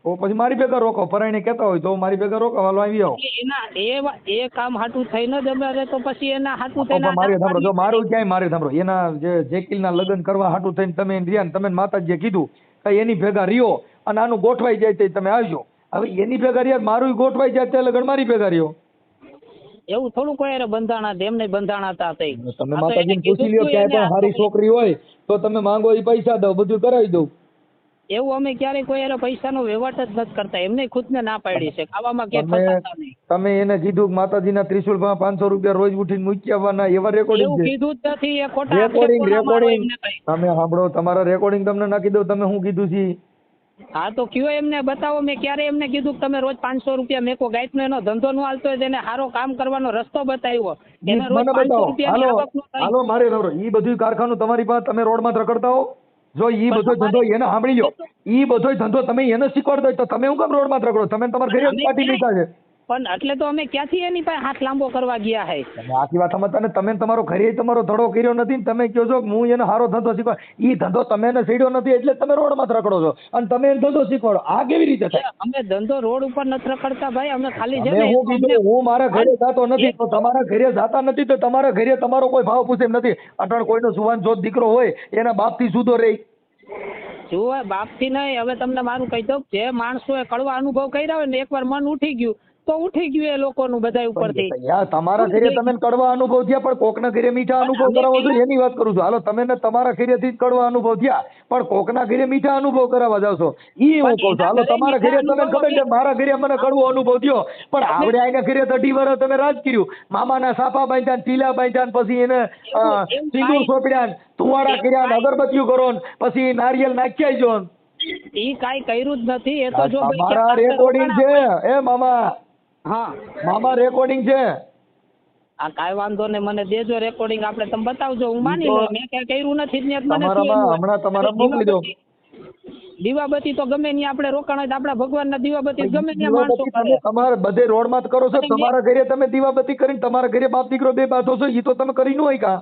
તો પછી મારી ભેગા રોકો. પરાઈને કહેતા હોય તો મારી ભેગા રોકો, હાલો આવી આવો. એના એ કામ હાટું થઈને જ અમે તો પછી એના હાટું થઈને મારે સાંભળો, જો મારું ક્યાંય મારે સાંભળો, એના જે જેકીલના લગ્ન કરવા હાટું થઈને તમે રહ્યા ને, તમે માતાજીએ કીધું કે એની ભેગા રહ્યો અને આનું ગોઠવાઈ જાય તો તમે આવજો. હવે એની ભેગા રહ્યા, મારું ગોઠવાઈ જાય તે લગ્ન મારી ભેગા રહ્યો. એવું થોડું કોઈ હારે બંધાણા હતા, એમને બંધાણા હતા. તમે માતાજીને પૂછી લ્યો, ક્યાંય પણ સારી છોકરી હોય તો તમે માંગો એ પૈસા દો, બધું કરાવી દઉં. એવું અમે ક્યારેય કોઈ હારે પૈસાનો વહીવટ જ નથી કરતા. એમને ખુદને ના પાડી છે, ખાવામાં ક્યાંય ફસાતા નહીં. તમે એને કીધું કે માતાજીના ત્રિશુલમાં 500 રૂપિયા રોજ ઉઠીને મૂકી આવવાના, એવા રેકોર્ડિંગ એવું છે. કીધું જ નથી. એ ખોટા રેકોર્ડિંગ તમે સાંભળો, તમારા રેકોર્ડિંગ તમને નાખી દઉં, તમે શું કીધું છે. હા તો કયો એમને બતાવો. મેં ક્યારે એમને કીધું કે તમે રોજ 500 રૂપિયા મેકો? ગાયતનો એનો ધંધો નો હાલતો હોય તેને સારો કામ કરવાનો રસ્તો બતાવ્યો. એને રોજ 500 રૂપિયાની આવક નો થાય. હાલો મારે ઈ બધું કારખાનું તમારી પાસે, તમે રોડમાં રખડતા હો. જો ઈ બધો ધંધો એને સાંભળી લો, ઈ બધો ધંધો તમે એને શીખવાડતા હોય તો તમે શું કામ રોડમાં રખડો? તમે તમારા ઘરે પાર્ટી લીધા છે. પણ એટલે તો અમે ક્યાંથી એની પાસે હાથ લાંબો કરવા ગયા હે? તમે આખી વાત સમજતા ને. તમે તમારો ઘરે તમારો ધડો કર્યો નથી ને તમે કહો છો કે હું એને સારો ધંધો શીખવાડ. ઈ ધંધો તમે એને સીડ્યો નથી એટલે તમે રોડમાં રખડો છો અને તમે એને ધંધો શીખવાડો. આ કેવી રીતે થાય? અમે ધંધો રોડ ઉપર નથી રખડતા ભાઈ. અમે ખાલી છે મેં ને હું કીધું, હું મારા ઘરે જાતો નથી તો તમારા ઘરે જાતા નથી તો તમારા ઘરે તમારો કોઈ ભાવ પૂછે એમ નથી. અટણ કોઈનો સુવાન જોત દીકરો હોય એના બાપથી સુધો રહી. જુઓ બાપથી નહીં. હવે તમને મારું કહી દઉં, જે માણસોએ કડવા અનુભવ કર્યા હોય ને, એકવાર મન ઉઠી ગયું તો ઉઠી ગયું એ લોકોનું બધા ઉપરથી. યાર તમારા ઘરે તમે કડવા અનુભવ થયા પણ કોકના ઘરે મીઠા અનુભવ કરાવો છો એની વાત કરું છું. હાલો તમે તમારા ઘરેથી જ કડવા અનુભવ થયા પણ કોકના ઘરે મીઠા અનુભવ કરાવવા જાવ છો ઈ હું કહું છું. હાલો તમારા ઘરે તમે ખબર છે મારા ઘરે મને કડવો અનુભવ થયો પણ આવડે આના ઘરે 30 વર્ષ તમે રાજ કર્યું. મામાના સાપા બાંધ્યા, ટીલા બાંધ્યા, પછી એને સિંદૂર સોંપડ્યા, ધુવાડા કર્યા, અગરબત્તીઓ કરો, પછી નારિયેલ નાખ્યા જો. ઈ કાઈ કર્યું જ નથી. એ તો જો મારા રેકોર્ડિંગ છે એ મામા. હા મામા રેકોર્ડિંગ છે. આ કાઈ વાંધો ને, મને દેજો રેકોર્ડિંગ. આપણે તમે બતાવજો, હું માની લઉં મેં કઈ કર્યું નથી. જ મને હમણાં તમારા મોકલી દો. દીવાબત્તી તો ગમે ત્યાં આપણે રોકાણ હોય તો આપણા ભગવાનના દીવાબત્તી ગમે ત્યાં માણસો કરે. તમારે બધે રોડમાં જ કરો છો. તમારા ઘરે તમે દીવાબત્તી કરીને તમારા ઘરે બાપ દીકરો બે બાંધો છો, ઈ તો તમે કરી ન હોય કા?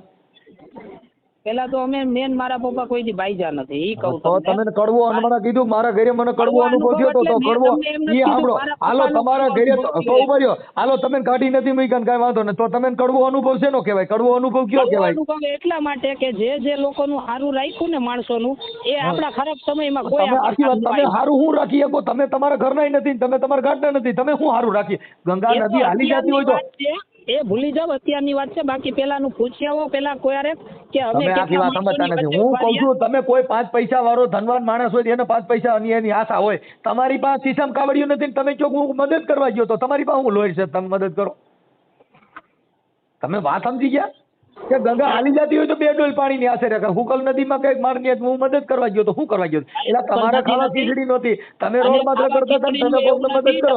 પેલા તો અમે મેન મારા પપ્પા કોઈ દી બાઈજા નથી. ઈ કહું તો તમે કડવો હમણાં કીધું મારા ઘરે મને કડવો અનુભવ થયો તો કડવો ઈ સાંભળો. હાલો તમારા ઘરે તો ઉભા રહ્યો. હાલો તમે કાઢી નથી મૂક્યા ને કાંઈ વાંધો નહીં તો તમે કડવો અનુભવ શેનો કહેવાય? કડવો અનુભવ કયો કહેવાય? અનુભવ એટલા માટે કે જે લોકોનું સારું રાખ્યું ને માણસોનું, એ આપણા ખરાબ સમયમાં કોઈ તમે આખી વાત તમે સારું હું રાખી શકો? તમે તમારા ઘરના નથી, તમે તમારા ગાંઠના નથી, તમે શું સારું રાખી? ગંગા નદી હાલી જતી હોય તો એ ભૂલી જાવ, અત્યારની વાત છે. બાકી પેલાનું પૂછી આવો પેલા કોઈ હારે કે અમે તમે આખી વાત સમજતા નથી. હું કહું છું તમે કોઈ 5 પૈસા વાળો ધનવાન માણસ હોય એને 5 પૈસા એની આશા હોય. તમારી પાસે શીશમ કાવડિયું નથી ને તમે કહો હું મદદ કરવા ગયો તો તમારી પાસે હું લોહી છે તમે મદદ કરો? તમે વાત સમજી ગયા કે ગંગા હાલી જતી હોય તો 2 ડોલ પાણીની આશરે રાખે. હુકલ નદીમાં કઈક મારની હું મદદ કરવા ગયો તો શું કરવા ગયો? એટલે તમારા ખાવા ખીચડી નહોતી, તમે રોડમાં રખડતા હતા તમે કોઈને મદદ કરો.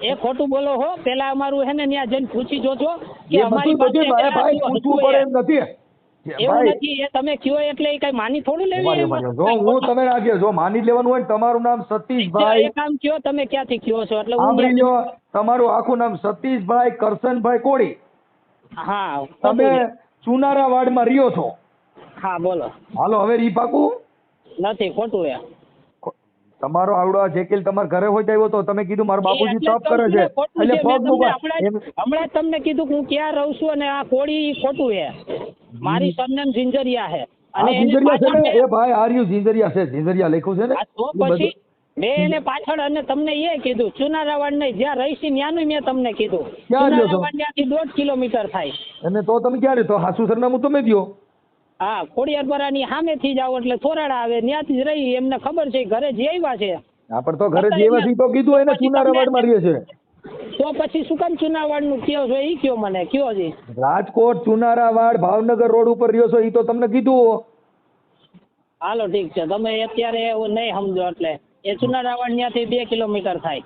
એ ખોટું બોલો હો. પેલા અમારું હે ને ત્યાં જઈને પૂછી જોજો કે એ બધું બધું ભાઈ પૂછવું પડે એમ નથી. એવું નથી. એ તમે કયો એટલે એ કઈ માની થોડું લેવી. જો હું તમે રાખીએ જો માની લેવાનું હોય ને તમારું નામ સતીશભાઈ. એ કામ કયો તમે ક્યાંથી કયો છો? એટલે સાંભળી લો, તમારું આખું નામ સતીશભાઈ કરશનભાઈ કોળી. હા તમે ચુનારા વાડમાં રહ્યો છો? હા બોલો. હાલો હવે રી પાકું નથી ખોટું. એ તમારો આવડો આ જેકેલ તમારા ઘરે હોય આવ્યો તો તમે કીધું મારા બાપુજી તપ કરે છે એટલે પગ મૂકો. હમણાં તમને કીધું હું ક્યાં રહું છું અને આ કોળી ખોટું છે. મારી સરનેમ ઝિંઝરિયા છે. અને ઝિંઝરિયા છે ને એ ભાઈ આર્યુ ઝિંઝરિયા છે, ઝિંઝરિયા લખ્યું છે ને. તો પછી મેં એને પાછળ અને તમને એ કીધું ચુનારાવાડ નહીં જ્યાં રહીશી ત્યાંનું મેં તમને કીધું. ચુનારાવાડ ત્યાંથી 1.5 કિલોમીટર થાય. અને તો તમે ક્યાં રહેતો? હાસુ સરનામું તમે દો. હા ખોડિયારપરાની સામેથી જાવ એટલે થોરાડા આવે ત્યાંથી જ રહી. એમને ખબર છે ઘરે જે આવ્યા છે. હા પણ તો ઘરે જે આવ્યા તો કીધું એને ચુનારાવાડમાં રહે છે. તો પછી શું કામ ચુનારાવાડનું કયો છો? ઈ કયો મને કયો છે. રાજકોટ ચુનારાવાડ ભાવનગર રોડ ઉપર રહ્યો છો ઈ તો તમને કીધું. હાલો ઠીક છે. તમે અત્યારે એવું નહીં સમજો એટલે એ ચુનારાવાડ ત્યાંથી 2 કિલોમીટર થાય.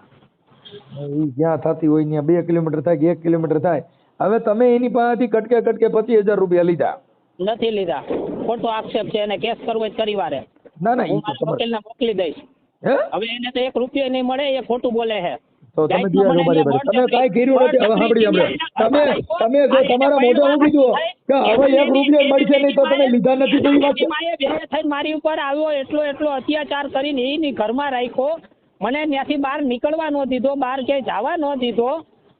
ઈ જ્યાં થતી હોય ત્યાં 2 કિલોમીટર થાય કે 1 કિલોમીટર થાય. હવે તમે એની પાસેથી કટકે 25,000 રૂપિયા લીધા. નથી લીધા, ખોટો આક્ષેપ છે, એને કેસ કરવો જ કરી વારે. ના ના હું ઈ તો મારા ખબર. વકીલને મોકલી દઈશ. હે હવે એને તો 1 રૂપિયો નહીં મળે, એ ખોટું બોલે છે. તો તમે ગાઈડમાં મને બરાબર અહીંયા તમે કાંઈ કર્યું નથી. હવે સાંભળી તમે જો તમારા મોઢે હું કીધું કે હવે 1 રૂપિયો મળશે નહીં તો તમે લીધા નથી તો ઈ વાત છે. થઈને મારી ઉપર આવ્યો, એટલો અત્યાચાર કરીને એની ઘરમાં રાખ્યો, મને ત્યાંથી બહાર નીકળવા ન દીધો, બહાર ક્યાંય જવા ન દીધો,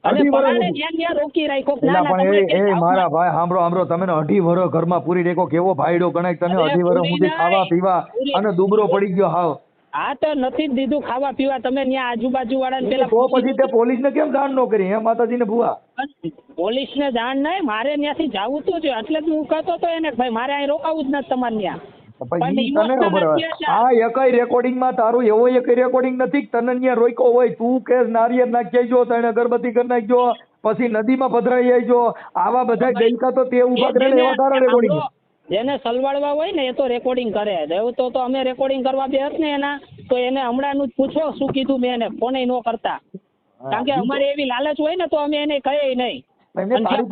અને અઢી વર્ષ પરાણે ત્યાં રોકી રાખ્યો. એલા પણ એ મારા ભાઈ સાંભળો તમે 2.5 વર્ષ ઘરમાં પૂરી રેખો, કેવો ભાઈડો ગણાય તને. 2.5 વર્ષ સુધી ખાવા પીવા અને દુબળો પડી ગયો હાવ. હા તો નથી જ દીધું ખાવા પીવા. તમે ત્યાં આજુબાજુ વાળાને પેલા તો પછી તે પોલીસને કેમ જાણ ન કરી? હે માતાજીને ભૂવા પોલીસને જાણ નહીં, મારે ત્યાંથી જવું તું છે, એટલે જ હું કહેતો હતો એને ભાઈ મારે અહીં રોકાવું જ નથી તમારે ત્યાં. પછી તને ખબર હોય આ એકય રેકોર્ડિંગમાં તારું એવો એકય રેકોર્ડિંગ નથી કે તને ત્યાં રોક્યો હોય. તું કે નારિયેળ નાખી આવજો, તને અગરબત્તી કરી નાખજો, પછી નદીમાં પધરાઈ આવજો, આવા બધા ગઈકા તો તે ઉભા કરેલા એવા તારા રેકોર્ડિંગ. જેને સલવાડવા હોય ને એ તો રેકોર્ડિંગ કરે. એવું તો અમે રેકોર્ડિંગ કરવા બેસ ને એના, તો એને હમણાંનું જ પૂછો શું કીધું મેં એને, ફોને ન કરતા. કારણ કે અમારે એવી લાલચ હોય ને તો અમે એને કહીએ નહીં. તારી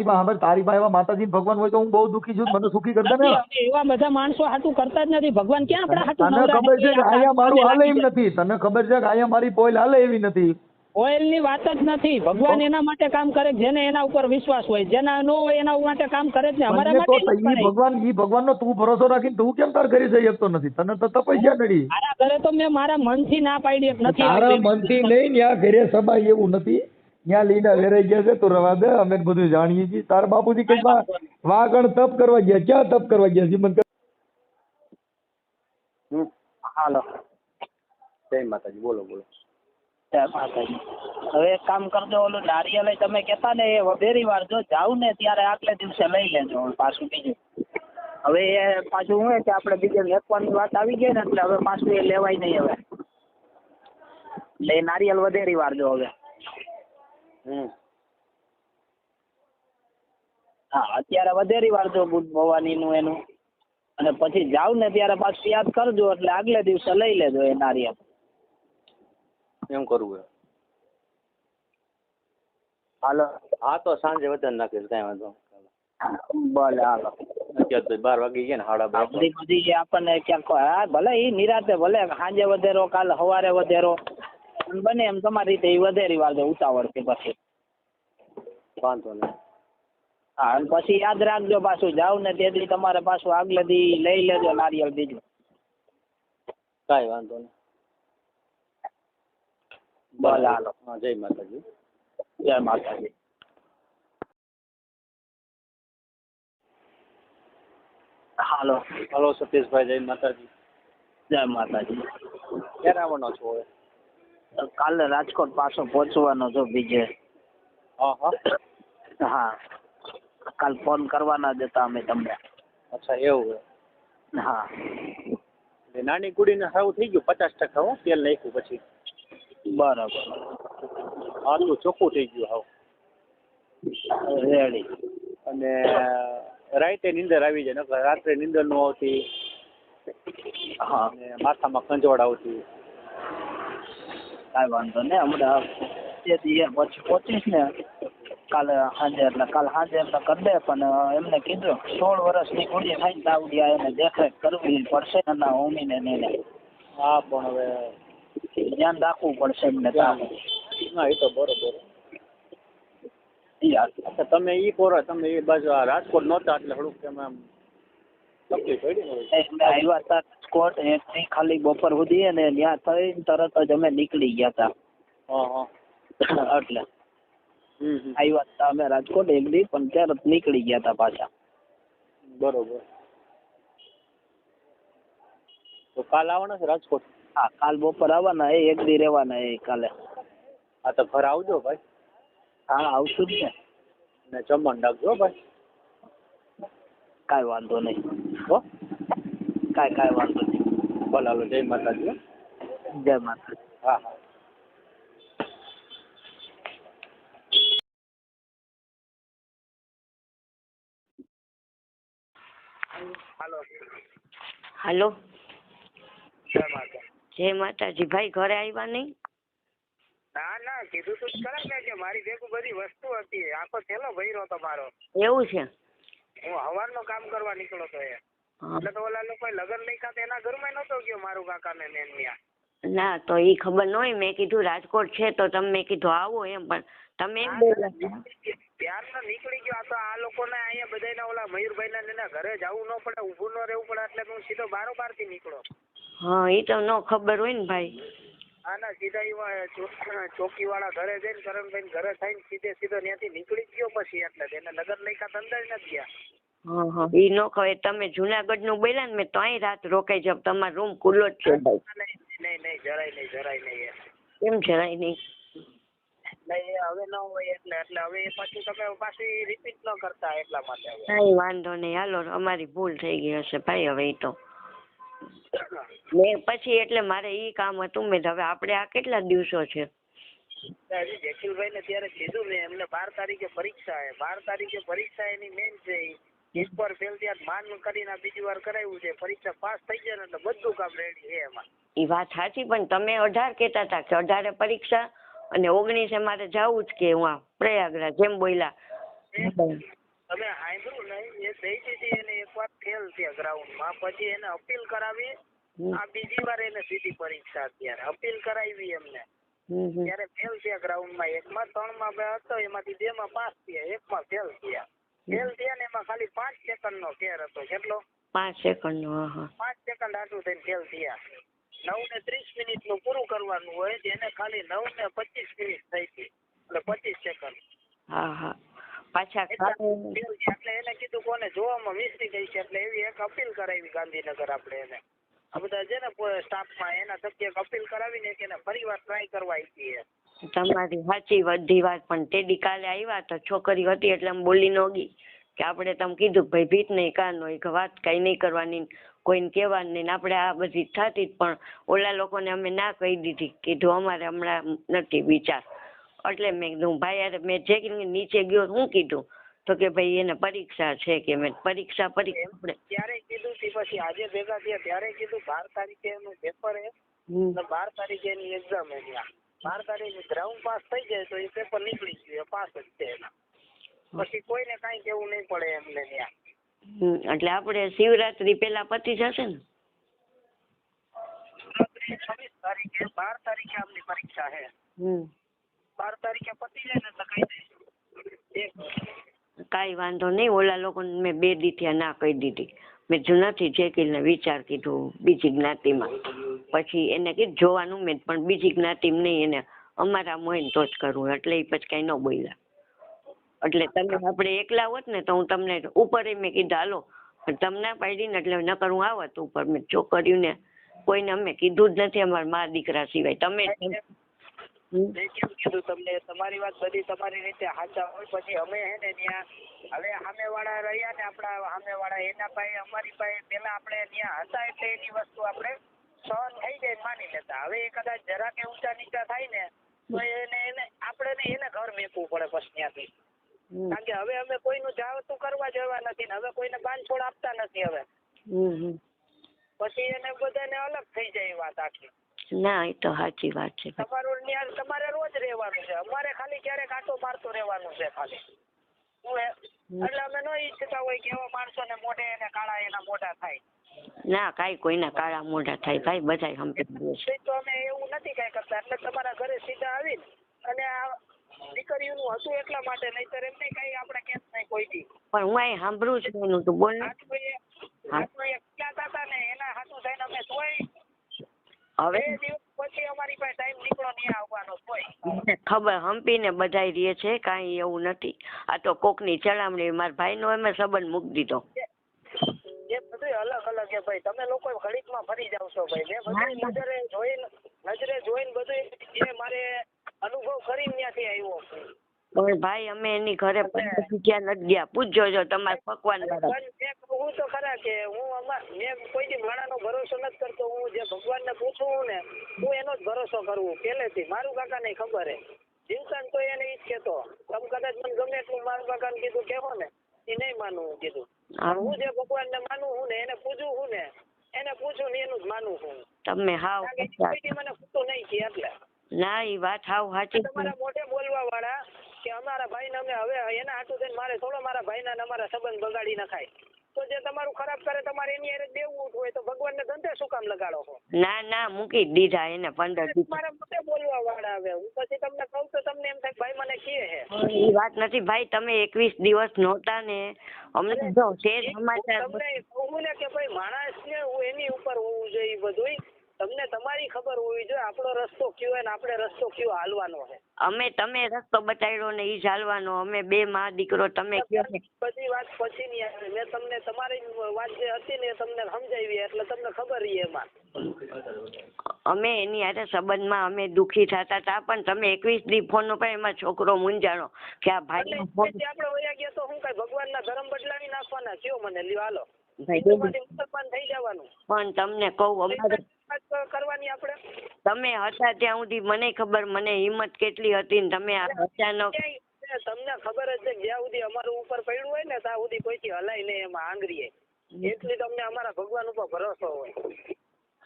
પાસે એવા માતાજી ભગવાન હોય તો હું બહુ દુઃખી છું. મને સુખી કરતા ને. એવા બધા માણસો હાટું કરતા જ નથી. ભગવાન ક્યાં આપણા હાટું તને ખબર છે કે અહીંયા મારું હાલે એમ નથી. તને ખબર છે કે અહીંયા મારી પોઈલ હાલે એવી નથી. ઓઇલ ની વાત જ નથી. ભગવાન એના માટે કામ કરે જેને એના ઉપર વિશ્વાસ હોય, જેના ન હોય એના માટે કામ કરે જ ને. અમારા માટે ઈ ભગવાનનો તું ભરોસો રાખીને તું કેમ તાર ઘરે જઈ શકતો નથી? તને તો તપસ્યા નડી. મારા ઘરે તો મેં મારા મનથી ના પાડી નથી. તારા મનથી નહીં, ત્યાં ઘરે સભાય એવું નથી. ત્યાં લીડા વેરાઈ ગયા છે. તું રવા દે, અમે બધું જાણીએ છીએ. તારા બાપુજી કઈ વાગણ તપ કરવા ગયા? ક્યાં તપ કરવા ગયા? જીવન હાલો. જય માતાજી. બોલો બોલો. જય માતાજી. હવે એક કામ કરજો, ઓલું નારિયેળ તમે કહેતા ને એ વધેરી વાર જો જાવ ને ત્યારે આગલે દિવસે લઈ લેજો પાછું બીજું. હવે એ પાછું શું કે આપણે બીજે લેખવાની વાત આવી ગઈ ને એટલે હવે પાછું એ લેવાય નહીં. હવે એટલે એ નારિયેળ વધેરી વાર જો હવે. હા અત્યારે વધેરી વાર જો બુધ ભવાનીનું એનું, અને પછી જાવ ને ત્યારે પાછું યાદ કરજો એટલે આગલે દિવસે લઈ લેજો એ નારિયેળ. એમ કરવું. હાલો. હા તો સાંજે વધારે નાખીશ, કાંઈ વાંધો. ભલે હાલો. અત્યારે તો 12 વાગી ગયા ને, 12:30. બધી આપણને ક્યાંક હા ભલે એ નિરાતે ભલે સાંજે વધેરો કાલ સવારે વધેરો બને એમ તમારી રીતે એ વધેરી વાર ઉતાવળ કે પછી વાંધો નહીં. હા અને પછી યાદ રાખજો પાછું જાવ ને તેથી તમારે પાછું આગલે દી લઈ લેજો નારિયેળ બીજું. કાંઈ વાંધો નહીં. ભલે હાલો. હા જય માતાજી. જય માતાજી. હાલો. હલો સતીશભાઈ, જય માતાજી. જય માતાજી. ક્યારે આવવાનો છો હવે? કાલે રાજકોટ પાછો પહોંચવાનો છો બીજે. હા કાલ ફોન કરવાના જ હતા અમે તમને. અચ્છા એવું. હા એટલે નાની કુડીને સારું થઈ ગયું 50%. હો તેલ નાખ્યું પછી. બરાબર. આટલું ચોખ્ખું થઈ ગયું હાવ. રેડી. અને રાતે નીંદર આવી જાય, નકર રાત્રે નીંદર ન આવતી. હા અને માથામાં ખંજવાળ આવતી. કાંઈ વાંધો નહીં. હમણાં તે દી પછી પહોંચીશ ને કાલે સાંજે એટલે કાલ સાંજે એમને કરી દે. પણ એમને કીધું 16 વર્ષની કુડી થાય ને તાવડિયા એને દેખરેખ કરવી પડશે એના હોમીને એને. હા પણ હવે ધ્યાન રાખવું પડશે એમને. ના એ તો બરોબર. યાર અચ્છા તમે ઈ કરો, તમે એ બાજુ આ રાજકોટ નહોતા એટલે થોડુંક તમે આમ તકલીફ પડી ને. અમે આવ્યા હતા રાજકોટ એકથી ખાલી બપોર સુધી અને ત્યાં થઈને તરત જ અમે નીકળી ગયા હતા. હા એટલે આવ્યા હતા અમે રાજકોટ એક દી પણ તરત નીકળી ગયા હતા પાછા. બરોબર. તો કાલ આવવાના છે રાજકોટ? હા કાલ બપોર આવવાના એ એક દી રહેવાના એ કાલે. હા તો ઘર આવજો ભાઈ. હા આવશું જ ને જમવાનું રાખજો ભાઈ. કાંઈ વાંધો નહીં. હો કાંઈ વાંધો નહીં. ભલે હાલો. જય માતાજી. જય માતાજી. હા હા. હાલો. જય માતા. જય માતાજી. ભાઈ ઘરે આવ્યા નહીં? ના ના કીધું તું ખરા ને કે મારી ભેગું બધી વસ્તુ હતી, આખો થેલો ભર્યો હતો મારો. એવું છે? હું હવારનો કામ કરવા નીકળ્યો તો એટલે તો ઓલા લોકો લગન લઈ ખાતે એના ઘરમાં નતો ગયો મારું કાકા ને મેં ત્યાં. ના તો ઈ ખબર ન હોય, મેં કીધું રાજકોટ છે તો તમે કીધું આવો એમ, પણ તમે એમ બોલ્યા ત્યારનો નીકળી ગયો. આ તો આ લોકોને અહીંયા બધાના ઓલા મયુરભાઈ ના ઘરે જવું ન પડે, ઊભું ન રહેવું પડે, એટલે હું સીધો બારોબાર થી નીકળો. હા ઈ તો ન ખબર હોય ને ભાઈ. હા ના સીધા ચોકી વાળા ઘરે જઈને કરણભાઈ ઘરે થઈને સીધો ત્યાંથી નીકળી ગયો પછી, એટલે એને લગન લઈ ખાતે અંદર નથી ગયા. હા હા ઈ ન કહે. તમે જુનાગઢ નું બોલ્યા ને, મેં તો અહીં રાત રોકાઈ જાવ, તમારો રૂમ ખુલ્લો જ છે ભાઈ. નહીં જરાય નહીં. કેમ જરાય નહીં? એટલે હવે ન હોય એટલે હવે એ પાછું તમે પાછી રિપીટ ન કરતા એટલા માટે. કઈ વાંધો નહીં, હાલો અમારી ભૂલ થઈ ગઈ હશે ભાઈ. હવે ઈ તો મેં પછી એટલે મારે ઈ કામ હતું, મેં હવે આપણે આ કેટલા દિવસો છે હજી જેકીલભાઈ ને ત્યારે કીધું મેં એમને 12 તારીખે પરીક્ષા છે, 12 તારીખે પરીક્ષા એની મેઇન છે. એક વાર ફેલ ત્યાં માન કરીને બીજી વાર કરાવ્યું છે, પરીક્ષા પાસ થઈ જાય ને એટલે બધું કામ રેડી છે એમાં. ઈ વાત સાચી, પણ તમે 18 કહેતા હતા કે 18 પરીક્ષા અને 19 મારે જવું જ કે હું પ્રયાગરાજ જેમ બોલ્યા. તમે સાંભળ્યું નહીં, એ દઈ દીધી એને એકવાર ફેલ થયા ગ્રાઉન્ડમાં, પછી એને અપીલ કરાવી, આ બીજી વાર એને સીધી પરીક્ષા અત્યારે અપીલ કરાવી એમને. ત્યારે ફેલ થયા ગ્રાઉન્ડમાં, એકમાં 3 માં હતો, એમાંથી 2 માં પાસ થયા, 1 માં ફેલ થયા. ફેલ થયા ને એમાં ખાલી 5 સેકન્ડ નો ફેર હતો. કેટલો? 5 સેકન્ડ નો. 5 સેકન્ડ આટલું થઈને ફેલ થયા. 9 ને 30 મિનિટ નું પૂરું કરવાનું હોય, એને ખાલી 9 ને 25 મિનિટ થઈ ગઈ, એટલે 25 સેકન્ડ. હા પાછા એટલે એને કીધું કોને જોવામાં મિસ્ટેક થઈ છે, એટલે એવી એક અપીલ કરાવી ગાંધીનગર આપણે એને આ બધા છે ને સ્ટાફમાં, એના થકી એક અપીલ કરાવીને કે એને ફરીવાર ટ્રાય કરવા આપી. તમારી સાચી બધી વાત, પણ તેડી કાલે આવ્યા તો છોકરી હતી એટલે આમ બોલી ન ગઈ કે આપણે તમે કીધું ભાઈ ભીત નહીં કાન હોય કે વાત કઈ નહીં કરવાની, કોઈને કહેવાનું નહીં. આપણે આ બધી થતી, પણ ઓલા લોકોને અમે ના કહી દીધી, કીધું અમારે હમણાં નથી વિચાર. એટલે મેં કીધું ભાઈ યાર, મેં જે નીચે ગયો હું કીધું તો કે ભાઈ એને પરીક્ષા છે, કે મેં પરીક્ષા આપણે ત્યારે કીધું પછી આજે ભેગા થયા ત્યારે કીધું 12 તારીખે એનું પેપર છે, 12 તારીખે એની એક્ઝામ છે. 12 તારીખે ગ્રાઉન્ડ પાસ થઈ જાય તો એ પેપર નીકળી ગયું, પાસ જ છે એના. પછી કોઈને કાંઈ કેવું નહીં પડે એમને ત્યાં. એટલે આપણે શિવરાત્રી પેલા પતી જશે ને? 26 તારીખે 12 તારીખે આપણી પરીક્ષા છે. 12 તારીખે પતી જાય ને એટલે કહી દઈશું. કાંઈ વાંધો નહીં. ઓલા લોકોને મેં 2 દી થયા ના કહી દીધી. મેં જો નથી જેકીલને વિચાર કીધું બીજી જ્ઞાતિમાં, પછી એને કીધું જોવાનું મેં, પણ બીજી જ્ઞાતિમાં નહીં, એને અમારા મોઈને તો જ કરવું, એટલે એ પછી કાંઈ ન બોલ્યા. એટલે તમે આપણે એકલા હોત ને તો હું તમને ઉપર મેં કીધું હાલો, પણ તમને ના પાડી ને એટલે નકર હું આવત ઉપર. મેં છોકર્યું ને કોઈને અમે કીધું જ નથી અમારા મા દીકરા સિવાય. તમે કેમ કીધું તમને? તમારી વાત બધી તમારી રીતે સાચા હોય, પછી અમે હે ને ત્યાં હવે સામેવાળા રહ્યા ને, આપણા સામેવાળા એના પાસે અમારી પાસે પેલા આપણે ત્યાં હતા એટલે એની વસ્તુ આપણે સહન થઈ જાય માની લેતા. હવે એ કદાચ જરા કે ઊંચા નીચા થાય ને તો એને આપણે એને ઘર મેકવું પડે પછી ત્યાંથી. કારણ કે હવે અમે કોઈનું જાવતું કરવા જવા નથી ને હવે કોઈને બાંધછોડ આપતા નથી. હવે પછી એને બધાને અલગ થઈ જાય વાત આખી. ના એ તો સાચી વાત છે. તમારે રોજ રહેવાનું છે, અમારે ખાલી ક્યારેક આટો મારતો રહેવાનું છે ખાલી. એટલે અમે ન ઈચ્છતા હોય કે એવા માણસોને મોઢે એને કાળા એના મોઢા થાય. ના કાંઈ કોઈના કાળા મોઢા થાય ભાઈ, બધાય સમજી છે. તો અમે એવું નથી કાંઈ કરતા, એટલે તમારા ઘરે સીધા આવીને અને આ દીકરીઓનું હતું એટલા માટે, નહીંતર એમ નહીં કાંઈ આપણે કેસ નહીં કોઈ દી. પણ હું અહીં સાંભળું છું એનું, તું બોલ ને. હાથમાં એક ક્યાં હતા ને એના હાથું થઈને અમે તોય હવે 2 દિવસ પછી અમારી પાસે ટાઈમ નીકળો નહીં આવવાનો તોય. ખબર હંપીને બધાય રહે છે, કાંઈ એવું નથી. આ તો કોકની ચડામણી. મારા ભાઈનો અમે સંબંધ મૂકી દીધો. એ બધું અલગ અલગ છે ભાઈ. તમે લોકો ઘડીકમાં ફરી જાવ છો ભાઈ. મેં બધું નજરે જોઈને બધું એ મારે અનુભવ કરીને ત્યાંથી આવ્યો. પણ ભાઈ અમે એની ઘરે ગયા નથી ગયા. પૂછજો જો તમારે પકવાન હું તો ખરા કે મેં કોઈ દી માણાનો ભરોસો નથી કરતો. હું જે ભગવાનને પૂછું ને હું એનો જ ભરોસો કરવું પહેલેથી. મારું કાકાને ખબર હે, જીવતાને તો એને ઈ જ કહેતો. તમે કદાચ મને ગમે એટલું મારું કાકાને કીધું કહેવો ને એ નહીં માનવું. હું કીધું હું જે ભગવાનને માનું હું ને એને પૂછું હું ને એને પૂછું ને એનું જ માનું છું. તમે હાવ મને ખોટું નહીં છે એટલે ના એ વાત હાવ સાચી છે. તમારા મોઢે બોલવા વાળા કે અમારા ભાઈને અમે હવે એના હાટું થઈને મારે થોડો મારા ભાઈના ને અમારા સંબંધ બગાડી નખાય. તો જે તમારું ખરાબ કરે તમારે એની હારે દેવું હોય તો ભગવાનને ધંધે શું કામ લગાડો છો? ના ના મૂકી જ દીધા એને 15 દિવસ. મારા મોઢે બોલવા વાળા આવે. હું પછી તમને કહું તો તમને એમ થાય ભાઈ મને કહે છે. એ વાત નથી ભાઈ, તમે 21 દિવસ નહોતા ને અમને જો છે સમાચાર. તમને કહું ને કે ભાઈ માણસને હું એની ઉપર હોવું જોઈએ બધું. તમને તમારી ખબર હોવી જોઈએ આપણો રસ્તો કયો હોય ને આપણે રસ્તો કયો હાલવાનો છે. તમે રસ્તો બતાવ્યો ને ઈ જ હાલવાનો. અમે બે માં દીકરો તમે કયો ને બધી વાત પછી ની આવે. મેં તમને તમારી વાત જે હતી ને એ તમને સમજાવી એટલે તમને ખબર રહી એમાં. અમે એની હારે સંબંધમાં અમે દુખી થતા હતા પણ તમે 21 દી ફોન ઉપર એમાં છોકરો મૂંઝાણો કે આ ભાઈ આપણે વયા ગયા તો હું કઈ ભગવાનના ધર્મ બદલાવી નાખવાના કયો મને લ્યો હાલો મુસલમાન થઈ જવાનું. પણ તમને કહું અમારે કરવાની આપણે તમે હતા ત્યાં સુધી મને ખબર મને હિંમત કેટલી હતી ને તમે અચાનક તમને ખબર જ છે જ્યાં સુધી અમારું ઉપર પડ્યું હોય ને ત્યાં સુધી કોઈથી હલાય નહીં એમાં આંગળીએ. એટલી તમને અમારા ભગવાન ઉપર ભરોસો હોય.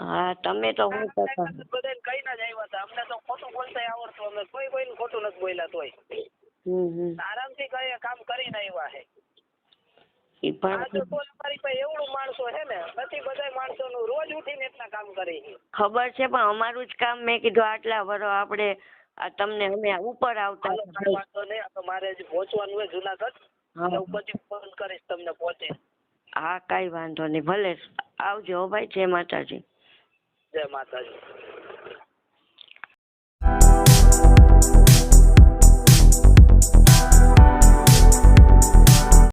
હા તમે તો હું બધાને કઈ ના જ આવ્યા હતા. અમને તો ખોટું બોલતા આવડતું. અમે કોઈને ખોટું નથી બોલ્યા તોય આરામથી કઈ કામ કરીને આવ્યા છે. અમારી પાસે એવડું માણસો છે ને પછી બધા માણસો નું રોજ ઉઠીને એટલા કામ કરે છે. ખબર છે પણ અમારું જ કામ મેં કીધું આટલા વર્ષ આપણે તમને અમે ઉપર આવતા વાંધો નહીં. મારે હજી પહોંચવાનું હોય જુનાગઢ. હું પછી ફોન કરીશ તમને પહોંચે. હા કઈ વાંધો નહીં ભલે આવજો ભાઈ. જય માતાજી. જય માતાજી.